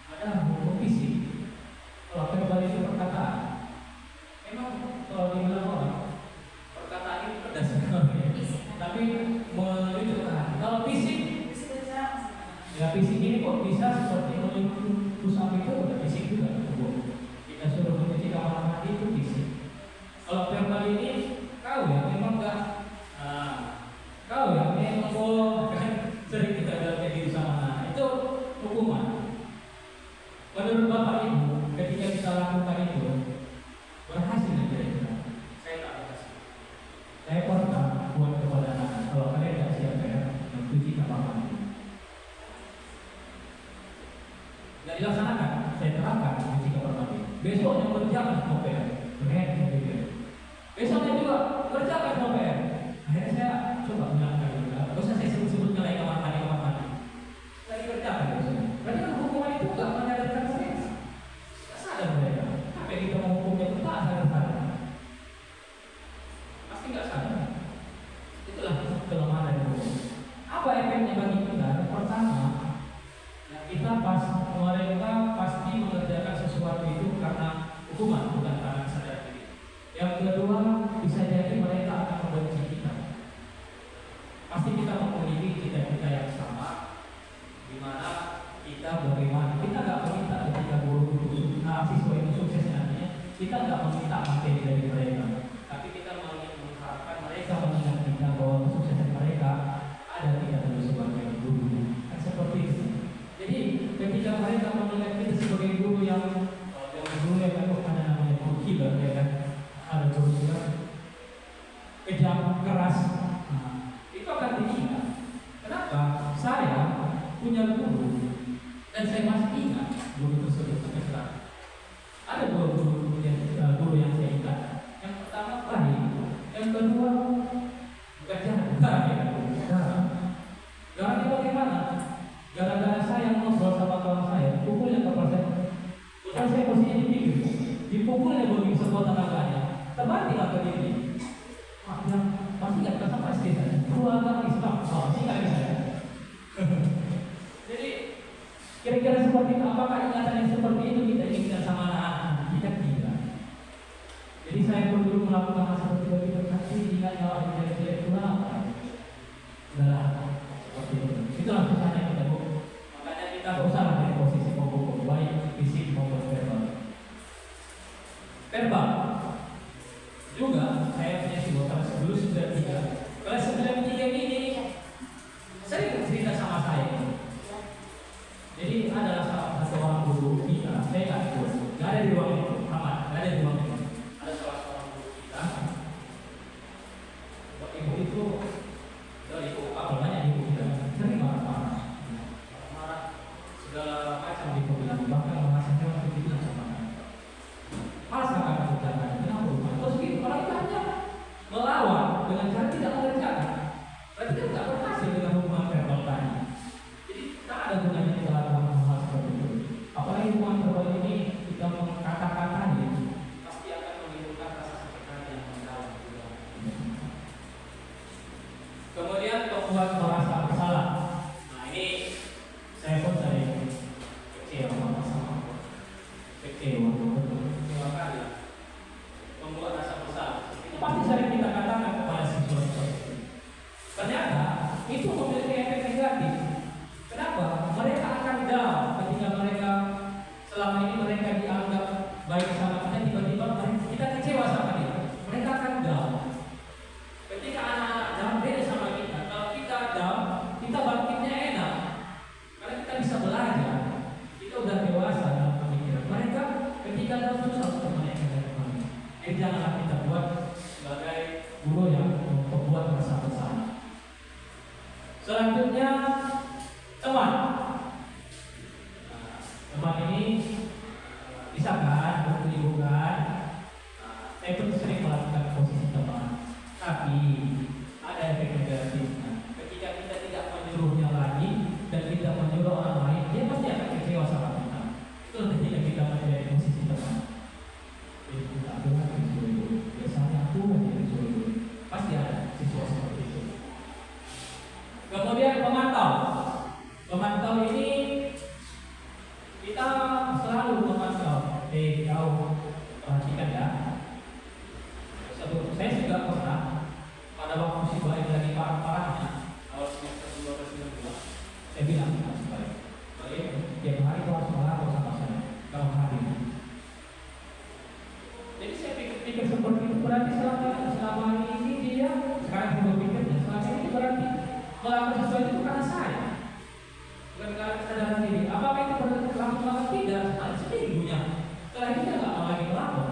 ada hukum fisik. Kalau verbal itu perkataan. Memang kalau dibilang orang perkataan ini pedas sekali. Tapi menunjukkan kalau fisik, ya fisik ini kok bisa seperti menunjuk pusat itu udah fisik juga. Kita suruh mencuci kamar mandi itu fisik. Kalau verbal ini kau ya memang enggak, kau ya memang kan sering kita bilang kayak gitu sama anak itu hukuman. Menurut Bapak Ibu, ketika kita lakukan itu berhasil kira-kira? Saya tak berhasil. Saya pernah buat kepada anak, kalau kalian tidak siap ya mencuci kamar mandi, nggak dilaksanakan, saya terangkan mencuci kamar mandi. Besoknya mengerjakan semua PR, besoknya juga mengerjakan semua PR. Akhirnya saya coba menjalankan juga. Gak usah saya sebut-sebut nyalain kamar mandi. Saya dikerjakan besoknya. Berarti kan hukuman itu nggak menyadarkan saya. Nggak sadar mereka. Sampai kita menghukumnya itu tak sadar. Pasti nggak sadar. Itulah kelemahan dari hukum. Apa efeknya bagi kita? Pertama, kita mereka pasti mengerjakan sesuatu itu karena hukuman, bukan karena sadar diri. Yang kedua, bisa jadi mereka akan membenci kita. Pasti kita memiliki cita-cita yang sama, di mana kita bagaimana kita nggak meminta ketika guru siswa itu sukses nantinya, kita nggak meminta materi dari mereka, tapi kita mengharapkan mereka mengingat kita bahwa kesuksesan mereka ada kita dulu sebagai guru. Kan seperti itu. Jadi ketika mereka mengingat kita sebagai guru yang ada namanya guru killer ya kan, ada guru killer kejam keras, itu akan diingat. Kenapa? Saya punya guru dan saya masih ingat guru tersebut sampai sekarang. Ada 2 guru yang saya ingat. Yang pertama baik, yang kedua bukan jahat ya. Jahatnya bagaimana? Gara-gara saya ngobrol sama kawan saya, pukulnya kepala saya. Bukan saya posisinya di pinggir, dipukulnya begitu sekuat tenaganya. Terbalik atau diri. Yang pasti nggak bisa sampai sih. Dua agama Islam, sih nggak bisa. Kira-kira seperti itu. Apakah ingatan yang seperti itu kita inginkan sama anak-anak kita? Tidak. Jadi saya pun dulu melakukan hal seperti itu, nanti ingat kalau ada jelek-jelek itu apa? Udahlah, seperti itu. Itulah susahnya kita, Bu. Makanya kita berusaha dari posisi pokok baik fisik maupun verbal. Verbal juga saya punya sebuah kelas dulu 93. Kelas 93 ini sering cerita sama saya. Jadi adalah salah satu orang guru kita, saya nggak ada di ruang itu, aman, nggak ada di ruang itu. Ada salah seorang guru kita, ibu itu, ibu apa namanya ibu kita, sering marah-marah, segala macam dibilang, bahkan merasanya waktu itu sama. Masa nggak kerjakan, kenapa? Terus gitu, orang itu hanya melawan dengan cara tidak mengerjakan. Berarti kan nggak berhasil dengan hubungan verbal tadi. Jadi tak ada gunanya kita lakukan hal seperti itu. Apalagi hubungan verbal ini kita mengkata-katanya pasti akan menimbulkan rasa sakit hati yang mendalam. Kemudian membuat merasa bersalah. Nah ini saya pun dari kecil sama kecil kali membuat rasa bersalah. Itu pasti sering kita katakan kepada siswa seperti itu. Ternyata itu memiliki efek negatif. Kenapa? Mereka akan down ketika mereka selama ini mereka dianggap baik sama kita, tiba-tiba kita kecewa sama dia. Mereka akan down. Ketika anak-anak down beda sama kita. Kalau kita down, kita bangkitnya enak. Karena kita bisa belajar. Kita udah dewasa dalam pemikiran. Mereka ketika down susah untuk menaikkan dari kami. Janganlah kita buat sebagai guru yang membuat rasa bersalah. Selanjutnya teman. Teman ini bisa kan berhubungan. Saya pun sering melakukan posisi teman, tapi ada efek negatifnya. Ketika kita tidak menyuruhnya lagi dan kita menyuruh orang lain, dia pasti akan kecewa sama kita. Itu ketika kita menjadi posisi teman. Jadi aku lagi disuruh, biasanya aku lagi disuruh. Pasti ada situasi seperti itu. Kemudian pemantau. Pemantau ini kita selalu memantau. Kau perhatikan ya. Saya juga pernah pada waktu si baik lagi parah-parahnya awal semester 2019 saya bilang baik tiap hari kau harus melapor sama saya kalau hari ini. Jadi saya pikir seperti itu berarti selama ini dia sekarang saya berpikirnya selama ini berarti melakukan sesuatu itu karena saya, bukan karena kesadaran diri. Apakah itu berarti langsung atau tidak? Seminggunya setelah itu dia nggak mau lagi melapor.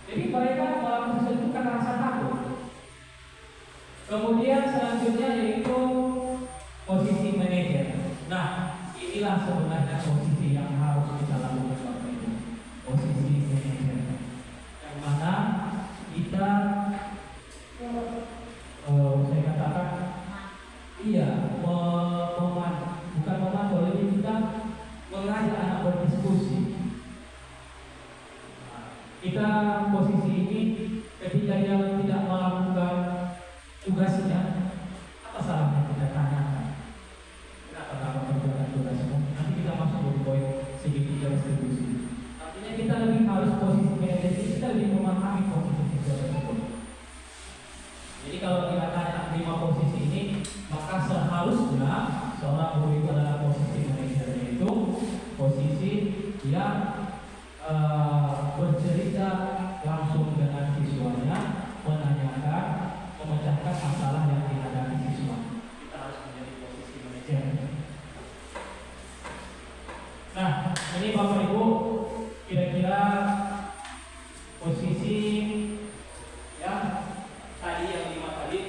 Jadi mereka melakukan sesuatu itu karena rasa takut. Kemudian selanjutnya yaitu posisi manajer. Nah inilah sebenarnya posisi yang harus kita lakukan waktu itu. Posisi manajer, yang mana kita saya katakan bukan memantau, lebih kita mengajak anak berdiskusi. Kita posisi ini ketika dia tidak melakukan tugasnya, apa salahnya kita tanyakan kenapa kamu kerjakan tugasmu? Nanti kita masuk ke poin segitiga distribusi. Artinya kita lebih harus posisi manajer, kita lebih memahami posisi tersebut. Jadi kalau kita tanya 5 posisi ini, maka seharusnya seorang guru itu adalah posisi manajer, yaitu posisi yang bercerita langsung dengan siswanya, menanyakan, memecahkan masalah yang dihadapi siswa. Kita harus menjadi posisi manajer. Nah, ini Bapak Ibu, kira-kira posisi yang tadi yang 5 tadi.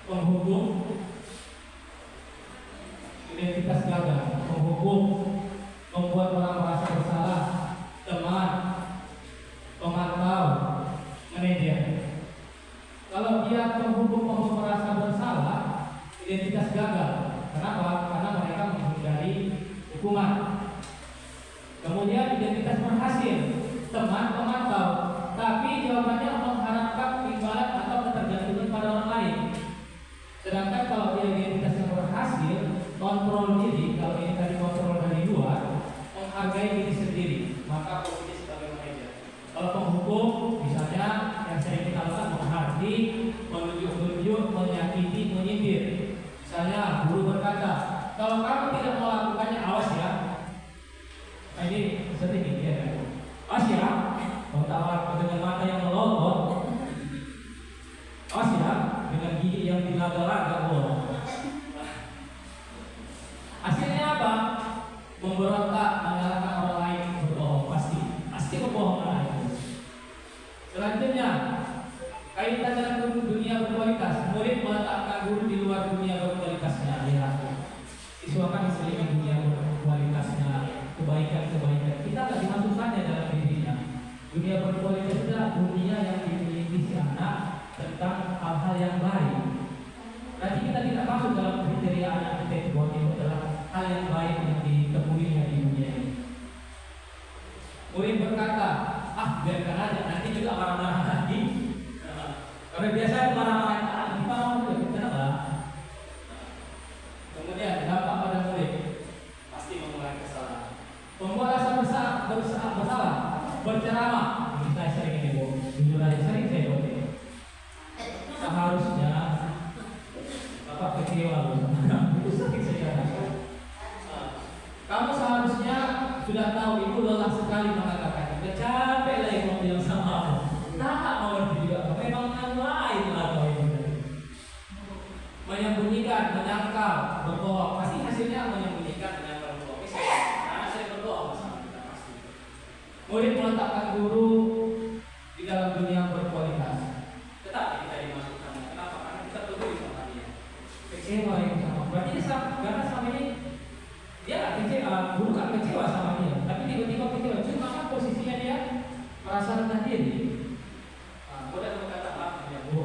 Penghubung, identitas gagal, penghubung, membuat orang merasa bersalah, teman, pemantau, manajer. Kalau dia penghubung membuat merasa bersalah, identitas gagal. Kenapa? Karena mereka menghindari hukuman. Kemudian identitas berhasil, teman pemantau, tapi jawabannya mengharapkan imbalan atau ketergantungan pada kontrol diri, kalau ini tadi kontrol dari luar, menghargai diri sendiri, maka posisi sebagai manajer. Kalau penghukum, misalnya yang sering kita lakukan menghakimi, menunjuk-nunjuk, menyakiti, menyindir. Misalnya guru berkata, kalau kamu tidak melakukannya, awas ya. Nah, ini sering ya kan? Awas ya, kalau tak dengan mata yang melotot, awas ya, dengan gigi yang dilaga-laga bolong. Hasilnya apa? Memberontak, menyalahkan orang lain, berbohong, pasti kebohongan itu. Selanjutnya, kaitan dengan dunia berkualitas, murid meletakkan guru di luar dunia berkualitasnya. Ya, siswa kan diselingi dunia berkualitasnya, kebaikan-kebaikan. Kita tidak dimasukkannya dalam dirinya. Dunia berkualitas adalah dunia yang dimiliki si anak tentang hal-hal yang baik. Berarti kita tidak masuk dalam kriteria anak kita itu adalah hal yang baik yang ditemuinya di dunia ini. Murid berkata, biarkan aja, nanti juga marah-marah lagi. Karena biasa marah-marah kita kenapa? Kemudian dampak pada murid pasti mengulangi kesalahan. Membuat rasa bersalah, berceramah. Ini saya sering ini bu, jujur aja sering saya buat ini. Seharusnya Bapak kecewa loh. Itu sering saya katakan. Kamu seharusnya sudah tahu ibu lelah sekali mengatakan. Udah capek lagi mau bilang sama aku. Tak mau ngerti juga. Memang yang lain lah kau itu. Menyembunyikan, menyangkal, berbohong. Pasti hasilnya menyembunyikan, menyangkal, berbohong. Karena saya berbohong sama kita pasti. Murid meletakkan guru di dalam dunia berkualitas. Tetapi kita dimasukkan. Kenapa? Karena kita peduli sama dia. Kecewa yang sama. Berarti karena sama ini dia nggak kecewa, guru nggak kecewa sama dia. Tapi tiba-tiba kecewa. Cuma kan posisinya dia merasa rendah diri. Kemudian berkata ya bu,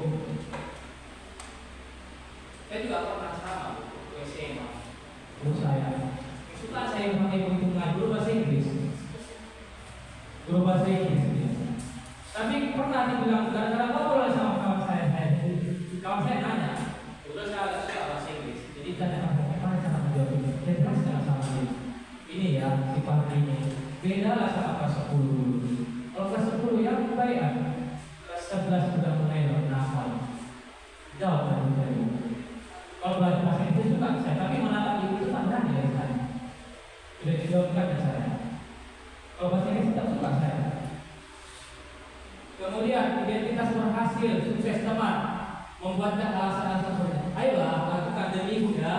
saya juga pernah sama bu SMA. Guru saya suka saya pakai perhitungan guru bahasa Inggris. Guru bahasa Inggris dia. Tapi pernah dibilang gara-gara apa sama kawan saya. Kawan saya nanya, udah saya agak suka bahasa Inggris. Jadi tanya bagaimana cara menjawab ini? Saya jelaskan sama dia. Ini ya sifat ini. Beda lah sama kelas 10 dulu. Kalau kelas 10 yang baik kan. 11 sudah mulai hafal. Jauh dari saya. Kalau belajar bahasa Inggris suka saya, tapi menatap ibu itu tak berani dari saya. Sudah dijawabkan dari saya. Kalau bahasa Inggris tidak suka saya. Kemudian identitas berhasil, sukses teman, membuatkan alasan-alasan seperti ayolah lakukan demi ibu ya.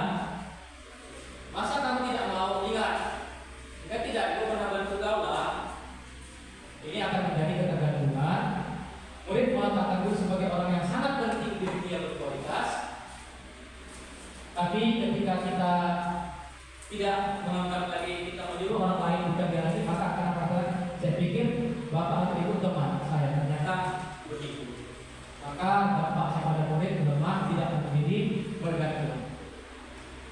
Masa kamu tidak mau ingat? Jika tidak, ibu pernah bantu kau lah. Ini akan menjadi ketergantungan. Murid meletakkan guru sebagai orang yang sangat penting di dunia berkualitas. Tapi ketika kita tidak menganggap lagi, kita menyuruh orang lain bukan dia lagi, maka akan katakan, saya pikir bapak atau ibu teman saya, ternyata begitu. Maka dampak pada murid lemah, tidak menjadi bergantung.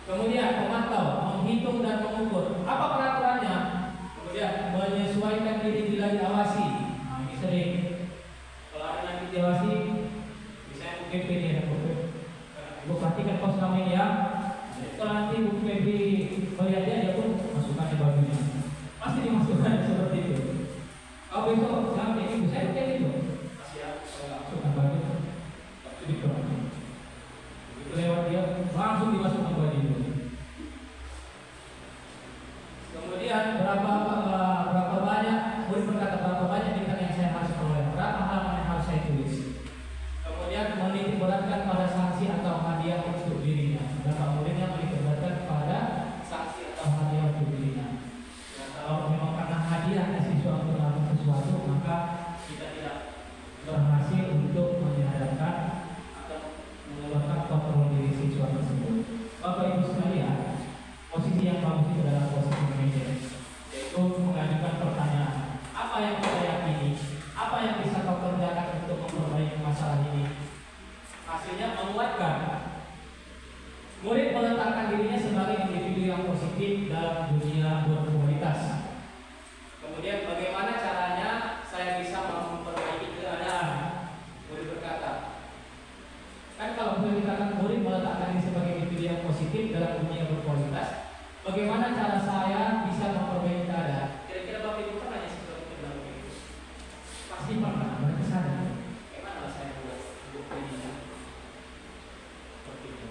Kemudian memantau, menghitung dan mengukur. Apa peraturannya? Kemudian menyesuaikan diri bila diawasi. Nah, ini sering. Diawasi, misalnya buku PP dia ibu perhatikan kos nama ini ya. Kalau nanti buku PP melihat dia pun masukkan di bajunya. Pasti dimasukkan seperti itu. Kalau besok jangan ini ibu saya kayak gitu. Masih ya, masukkan baju, tapi dikurangin. Begitu lewat dia langsung dimasukkan baju itu. Kemudian berapa banyak murid berkata berapa banyak bintang yang saya harus peroleh, berapa halaman yang harus saya tulis. Kemudian menitik beratkan pada sanksi atau hadiah untuk dirinya. Berapa muridnya menitik beratkan pada sanksi atau hadiah untuk dirinya. Dan kalau memang karena hadiah siswa untuk melakukan sesuatu, maka kita tidak berhasil untuk menyadarkan atau mengeluarkan kontrol diri siswa tersebut. Bapak Ibu sekalian, posisi yang bagus itu adalah posisi manajer, yaitu mengajukan pertanyaan. Apa yang kita yakini? Apa yang bisa kau kerjakan untuk memperbaiki masalah ini? Hasilnya menguatkan. Murid meletakkan dirinya sebagai individu yang positif dalam dunia berkualitas. Kemudian bagaimana caranya saya bisa memperbaiki keadaan? Murid berkata, kan kalau kita katakan murid meletakkan diri sebagai individu yang positif dalam dunia berkualitas, berkualitas. Bagaimana cara saya bisa memperbaiki keadaan? Kira-kira Bapak Ibu pernah nanya sesuatu tentang itu? Pasti pernah. Mereka sadar. Bagaimana saya buat hidup ini? Seperti itu.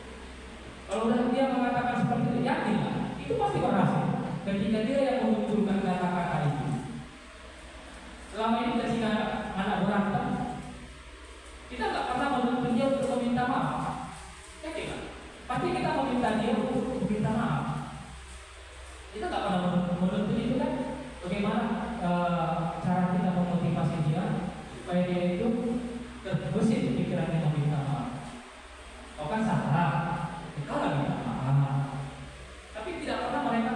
Kalau udah dia mengatakan seperti itu, yakinlah itu pasti berhasil. Ketika dia yang memunculkan kata-kata itu. Selama ini ketika anak berantem, kita nggak pernah menuntut dia untuk meminta maaf. Yakin nggak? Pasti kita meminta dia untuk meminta maaf. Kita nggak pernah menuntut itu kan? Bagaimana cara kita memotivasi dia supaya dia itu terbersih pikirannya meminta maaf. Kau kan salah, kau lagi minta maaf. Tapi tidak pernah mereka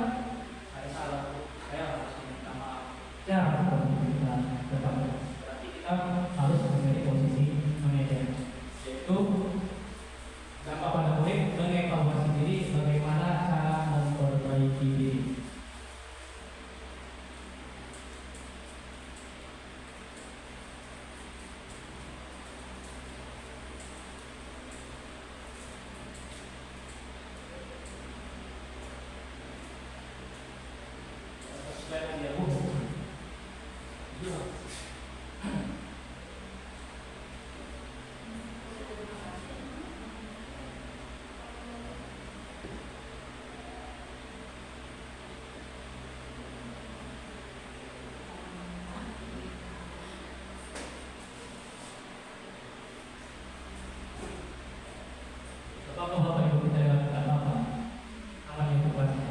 saya salah, saya harus minta maaf. Ya, kita tetap berarti kita harus menjadi posisi manajer, yaitu tanpa pada murid mengevaluasi diri bagaimana cara memperbaiki diri. Bapak Ibu kita lakukan apa? Apa yang tugasnya?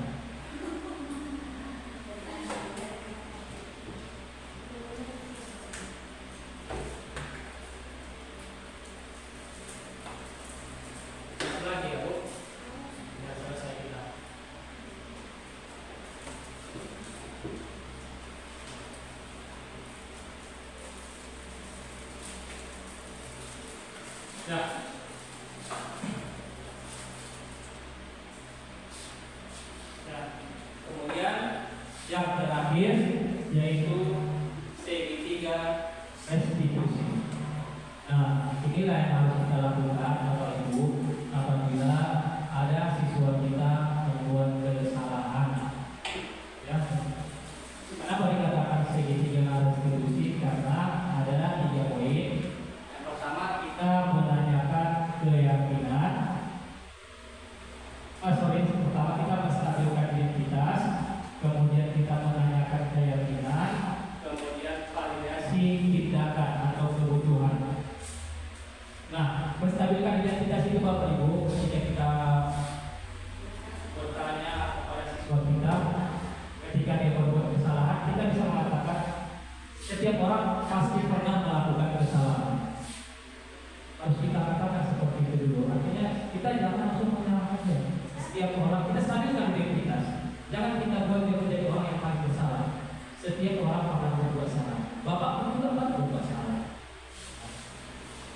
Lagi ya Bu, sudah selesai kita. Ya. Kemudian yang terakhir yaitu segitiga restitusi. Nah, inilah yang harus kita lakukan Bapak Ibu apabila ada siswa kita membuat kesalahan. Ya. Kenapa dikatakan segitiga restitusi? Karena ada 3 poin. Yang pertama kita menanyakan keyakinan. Pertama kita menstabilkan identitas, kemudian kita menanyakan keyakinan, kemudian validasi tindakan atau kebutuhan. Nah, menstabilkan identitas itu Bapak Ibu, ketika kita bertanya kepada siswa kita, ketika dia berbuat kesalahan, kita bisa mengatakan setiap orang pasti pernah melakukan kesalahan. Harus kita katakan seperti itu dulu. Artinya kita jangan langsung menyalahkan dia. Setiap orang kita stabilkan identitas. Jangan kita buat dia menjadi orang yang paling bersalah. Setiap orang pernah berbuat salah. Bapak pun juga pernah berbuat salah.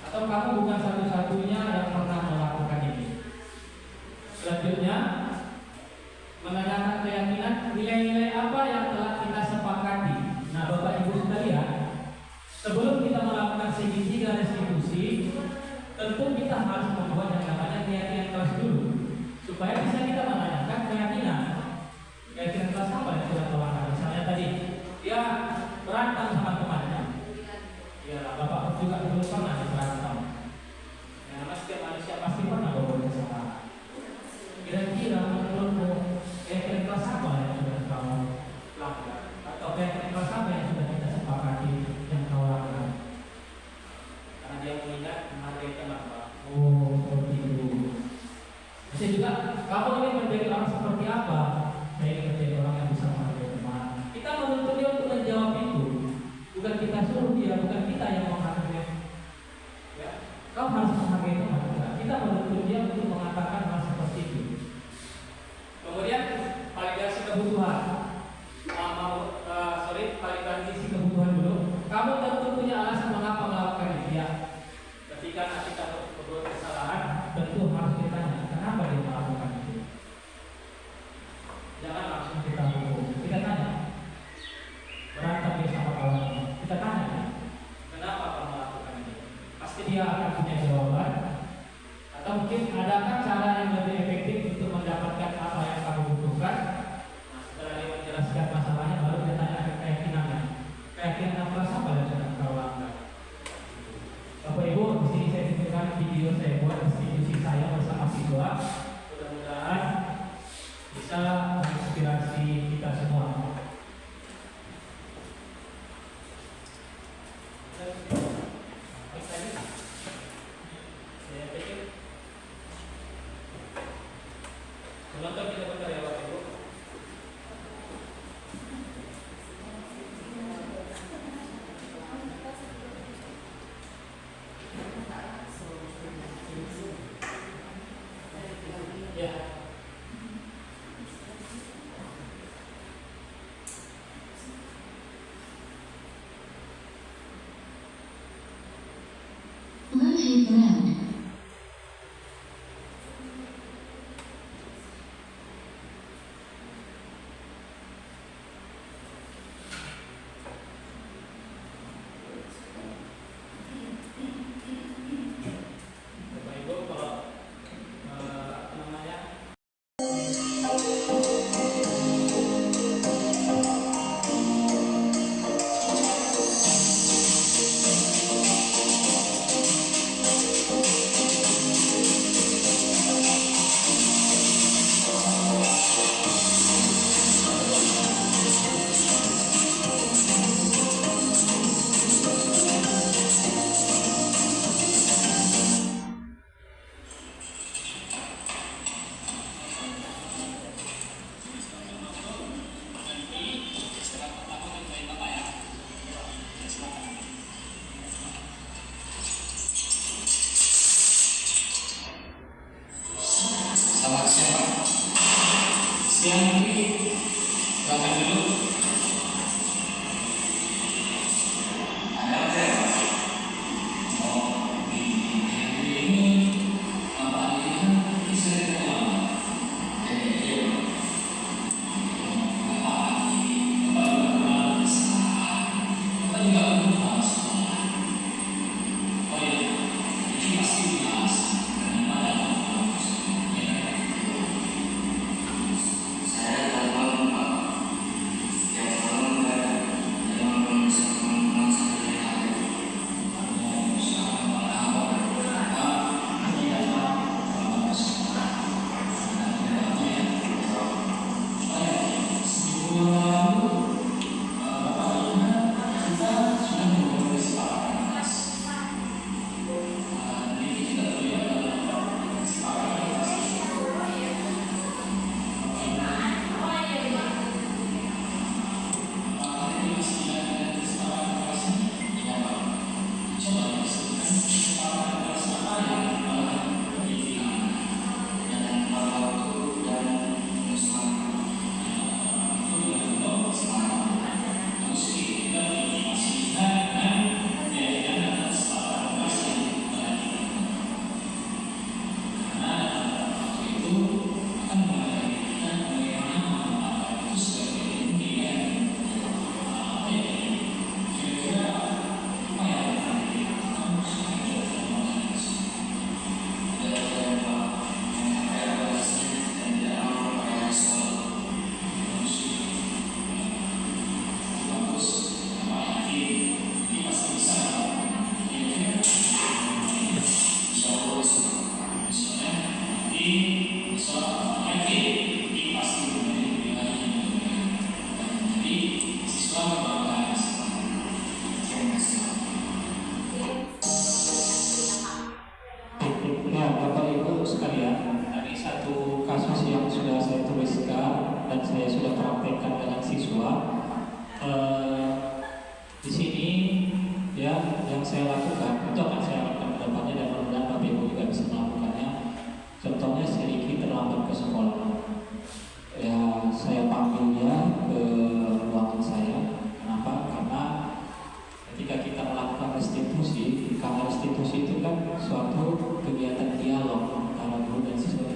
Atau kamu bukan satu-satunya yang pernah melakukan ini. Selanjutnya, menanyakan keyakinan nilai-nilai apa yang telah kita sepakati. Nah, Bapak Ibu sekalian, sebelum kita melakukan segitiga restitusi, tentu kita harus membuat yang namanya keyakinan kelas dulu. Supaya bisa kita menanyakan keyakinan kelas apa yang sudah terlakukan. Misalnya tadi dia berantem sama temannya, ya Bapak juga belum pernah berantem. Ya, setiap manusia pasti pernah berbuat kesalahan. Kira-kira menurutmu keyakinan kelas apa yang sudah kamu lakukan, atau keyakinan kelas apa yang sudah kita sepakati yang kau lakukan? Karena dia mengingat menghargai teman Pak. Oh, seperti itu. Bisa juga kamu ingin menjadi orang seperti apa? Saya ingin menjadi orang yang bisa menghargai teman. Kita menuntut dia untuk menjawab itu. Bukan kita suruh dia, bukan kita yang menghargai. Ya, kau harus menghargai teman. Kita menuntut dia untuk mengatakan hal seperti itu. Kemudian validasi kebutuhan. Validasi kebutuhan dulu. Kamu tentu punya alasan mengapa melakukan itu ya. Ketika kita berbuat kesalahan, tentu harus ditanya kenapa dia melakukan itu. Jangan langsung kita hukum. Kita tanya. Berantem dia sama kawan. Kita tanya. Kenapa Penonton kita bentar ya Bapak Ibu. Ya. Bluetooth mode. Bapak Ibu kalau apa namanya? Selamat siang Pak. Siang ini silakan dulu. Ada apa ya Pak? Oh, ini Bapak lihat bisa diterima. Iya. Bapak juga bahas. Oh iya, ini pasti dibahas. Saya telepon Pak. Setiap malam ada teman satu hari. Ya, Bapak Ibu sekalian, dari satu kasus yang sudah saya tuliskan dan saya sudah praktekkan dengan siswa, di sini ya yang saya lakukan itu akan saya lakukan ke depannya dan mudah-mudahan Bapak Ibu juga bisa melakukannya. Contohnya si Riki terlambat ke sekolah, ya saya panggil dia ke ruangan saya. Kenapa? Karena ketika kita melakukan restitusi, karena restitusi itu kan suatu kegiatan dialog antara guru dan siswa,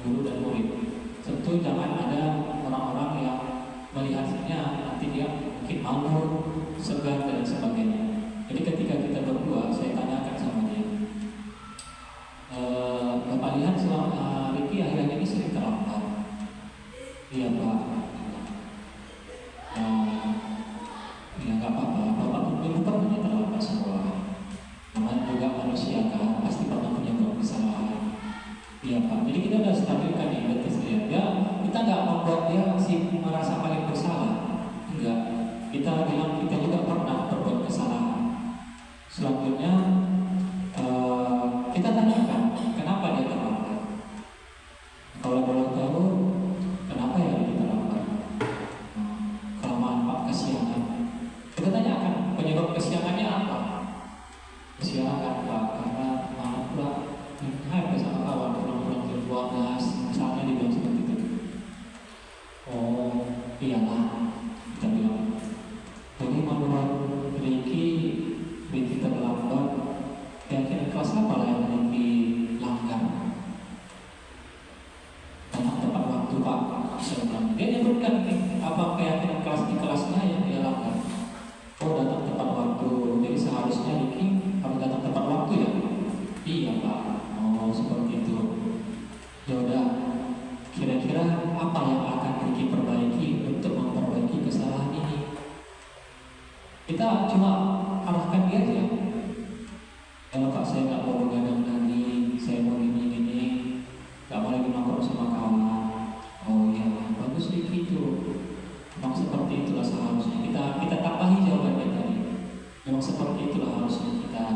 guru dan murid. Tentu jangan ada orang-orang yang melihatnya nanti dia mungkin malu, segan dan sebagainya. Jadi ketika kita berdua, saya tanyakan sama dia, Bapak lihat selama Riki akhir-akhir ini sering terlambat. Iya Pak. Ya nggak apa-apa, Bapak dulu pernah terlambat sekolah. Namanya juga manusia kan, pasti pernah punya kesalahan. Iya Pak. Jadi kita udah stabilkan nih, betul ya. Kita nggak membuat dia masih merasa paling bersalah. Enggak. Kita bilang kita juga pernah berbuat kesalahan. Selanjutnya kita tanyakan kenapa dia terlambat. Kalau boleh tahu kita cuma arahkan dia aja. Kalau Pak saya nggak mau begadang lagi, saya mau gini, nggak mau lagi nongkrong sama kawan. Oh iya, bagus begitu. Memang seperti itulah seharusnya. Kita tambahi jawabannya tadi. Memang seperti itulah harusnya kita.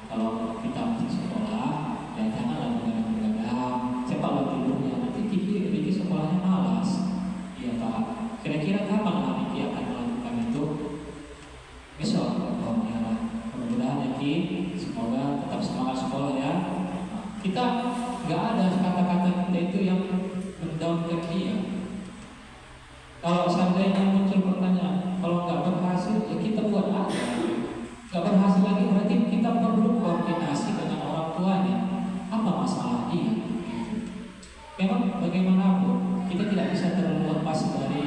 Kalau kita masih sekolah, ya janganlah begadang-begadang. Cepatlah tidurnya. Nanti Riki sekolahnya malas. Iya Pak. Kira-kira kapan Riki akan melakukan itu? Besok. Oh iyalah. Mudah-mudahan Riki semoga tetap semangat sekolah ya. Kita nggak ada kata-kata kita itu yang mendownkan dia. Kalau seandainya muncul pertanyaan, kalau nggak berhasil, ya kita buat aja. Nggak berhasil lagi berarti kita perlu koordinasi dengan orang tuanya. Apa masalah dia? Memang bagaimanapun kita tidak bisa terlepas dari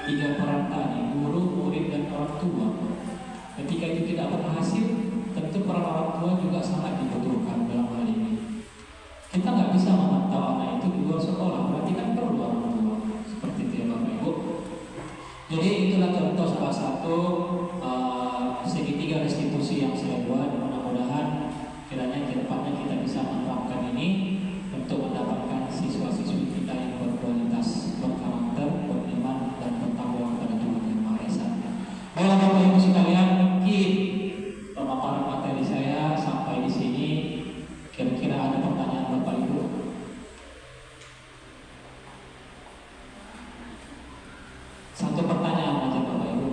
3 peran tadi, guru, murid, dan orang tua. Ketika itu tidak berhasil, tentu peran orang tua juga sangat dibutuhkan dalam hal ini. Kita nggak bisa memantau anak itu di luar sekolah, berarti kan perlu orang tua. Seperti itu ya Bapak Ibu. Jadi itulah contoh salah satu segitiga restitusi yang saya buat. Mudah-mudahan kiranya ke depannya kita bisa menerapkan ini untuk mendapatkan siswa-siswi kita yang berkualitas, berkarakter, beriman, dan bertakwa kepada Tuhan Yang Maha Esa. Baiklah Bapak Ibu sekalian, mungkin pemaparan materi saya sampai di sini. Kira-kira ada pertanyaan Bapak Ibu? Satu pertanyaan aja Bapak Ibu.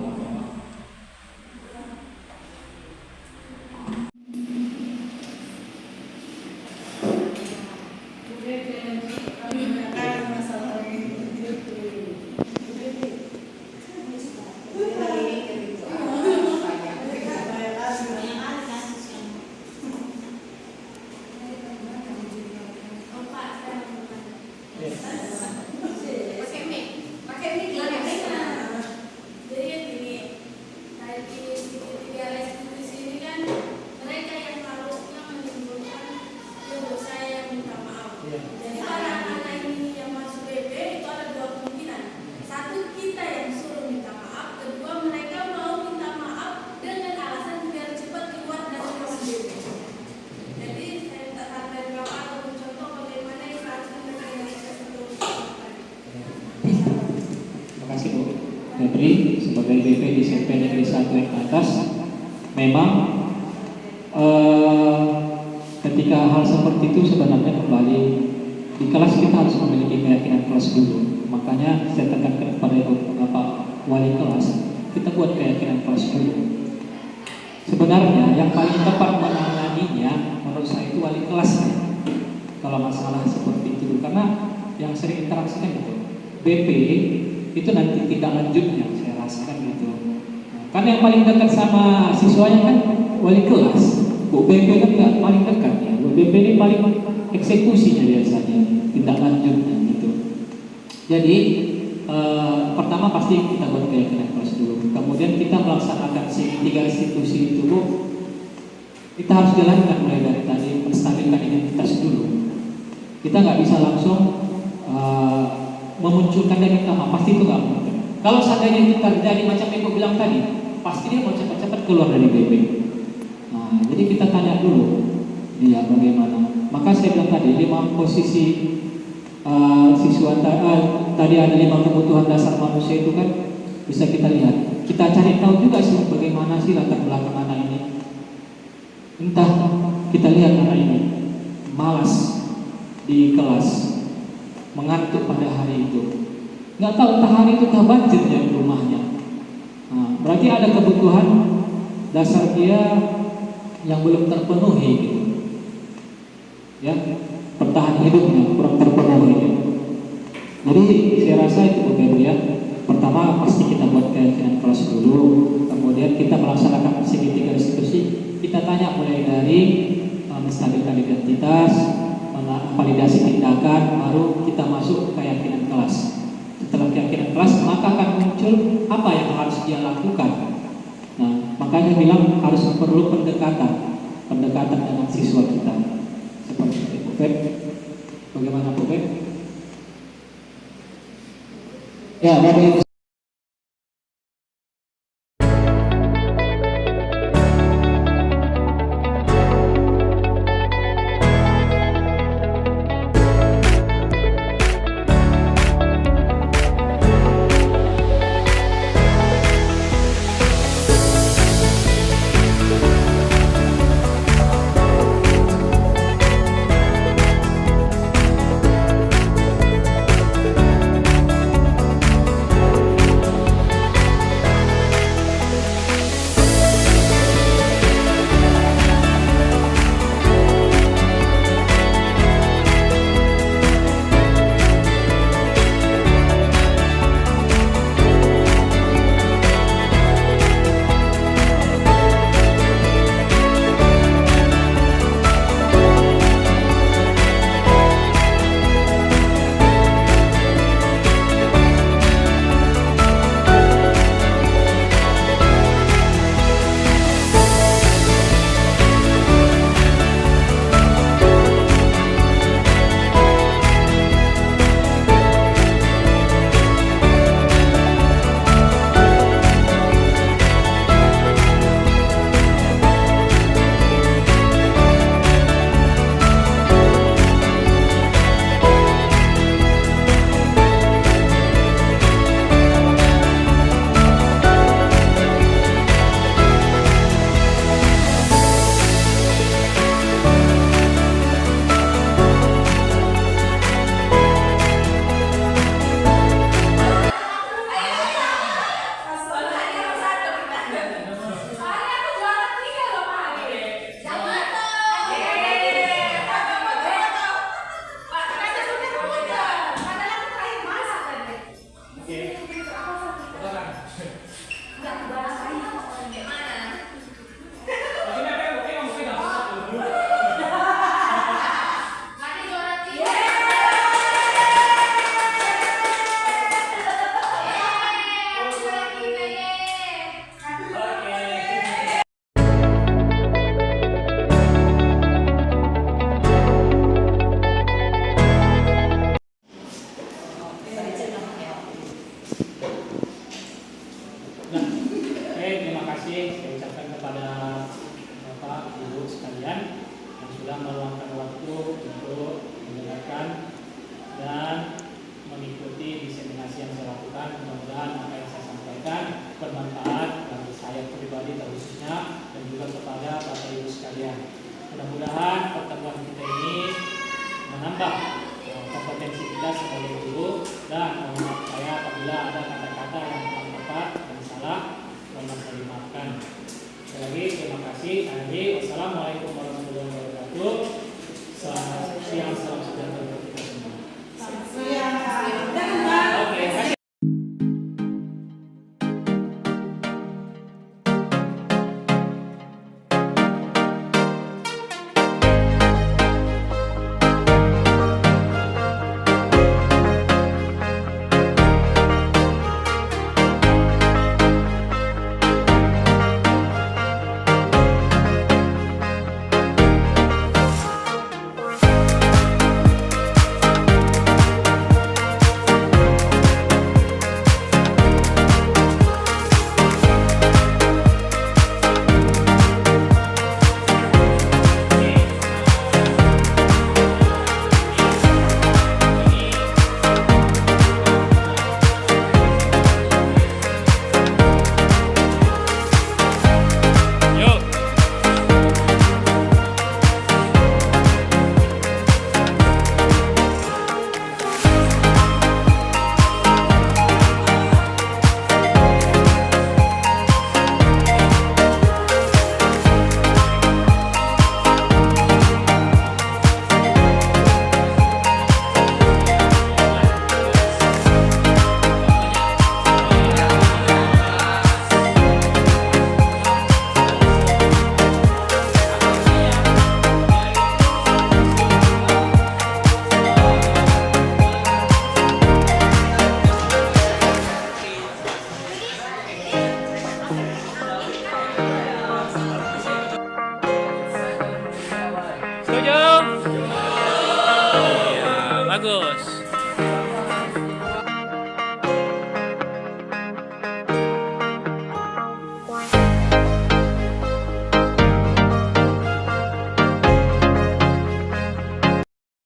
Febri sebagai BP di SMP Negeri 1 yang atas, memang ketika hal seperti itu sebenarnya kembali di kelas kita harus memiliki keyakinan kelas dulu. Makanya saya tekankan kepada Bapak wali kelas, kita buat keyakinan kelas dulu. Sebenarnya yang paling tepat menanganinya menurut saya itu wali kelas kalau masalah seperti itu, karena yang sering interaksi kan itu BP itu nanti tidak lanjutnya, saya rasakan gitu. Karena yang paling dekat sama siswanya kan wali kelas. Bu BP kan nggak paling dekat ya. Bu BP ini paling eksekusinya biasanya, tidak lanjutnya gitu. Jadi pertama pasti kita buat keyakinan kelas dulu. Kemudian kita melaksanakan segitiga restitusi itu, Bu. Kita harus jalankan mulai dari tadi menstabilkan identitas dulu. Kita nggak bisa langsung memunculkan dia minta maaf, pasti itu nggak mungkin. Kalau seandainya itu terjadi macam Ibu bilang tadi, pasti dia mau cepat-cepat keluar dari BP. Nah, jadi kita tanya dulu dia bagaimana. Maka saya bilang tadi 5 posisi siswa tadi ada 5 kebutuhan dasar manusia itu kan bisa kita lihat. Kita cari tahu juga sih bagaimana sih latar belakang anak ini. Entah kita lihat anak ini malas di kelas, mengantuk pada hari itu, nggak tahu entah hari itu tak banjir di rumahnya. Nah, berarti ada kebutuhan dasar dia yang belum terpenuhi gitu. Ya, bertahan hidupnya kurang terpenuhi. Jadi saya rasa itu begitu ya. Pertama pasti kita buat keyakinan kelas dulu, kemudian kita melaksanakan segitiga restitusi. Kita tanya mulai dari menstabilkan identitas, validasi tindakan, baru kita masuk keyakinan kelas. Setelah keyakinan kelas, maka akan muncul apa yang harus dia lakukan. Nah, makanya bilang harus perlu pendekatan dengan siswa kita. Seperti itu, Bu Feb. Bagaimana, Bu Feb? Ya, Bapak Ibu. menambah kompetensi kita sebagai guru. Dan mohon maaf saya apabila ada kata-kata yang kurang tepat dan salah, mohon maaf saya dimaafkan. Sekali lagi terima kasih. Wassalamualaikum warahmatullahi wabarakatuh. Selamat siang, salam sejahtera.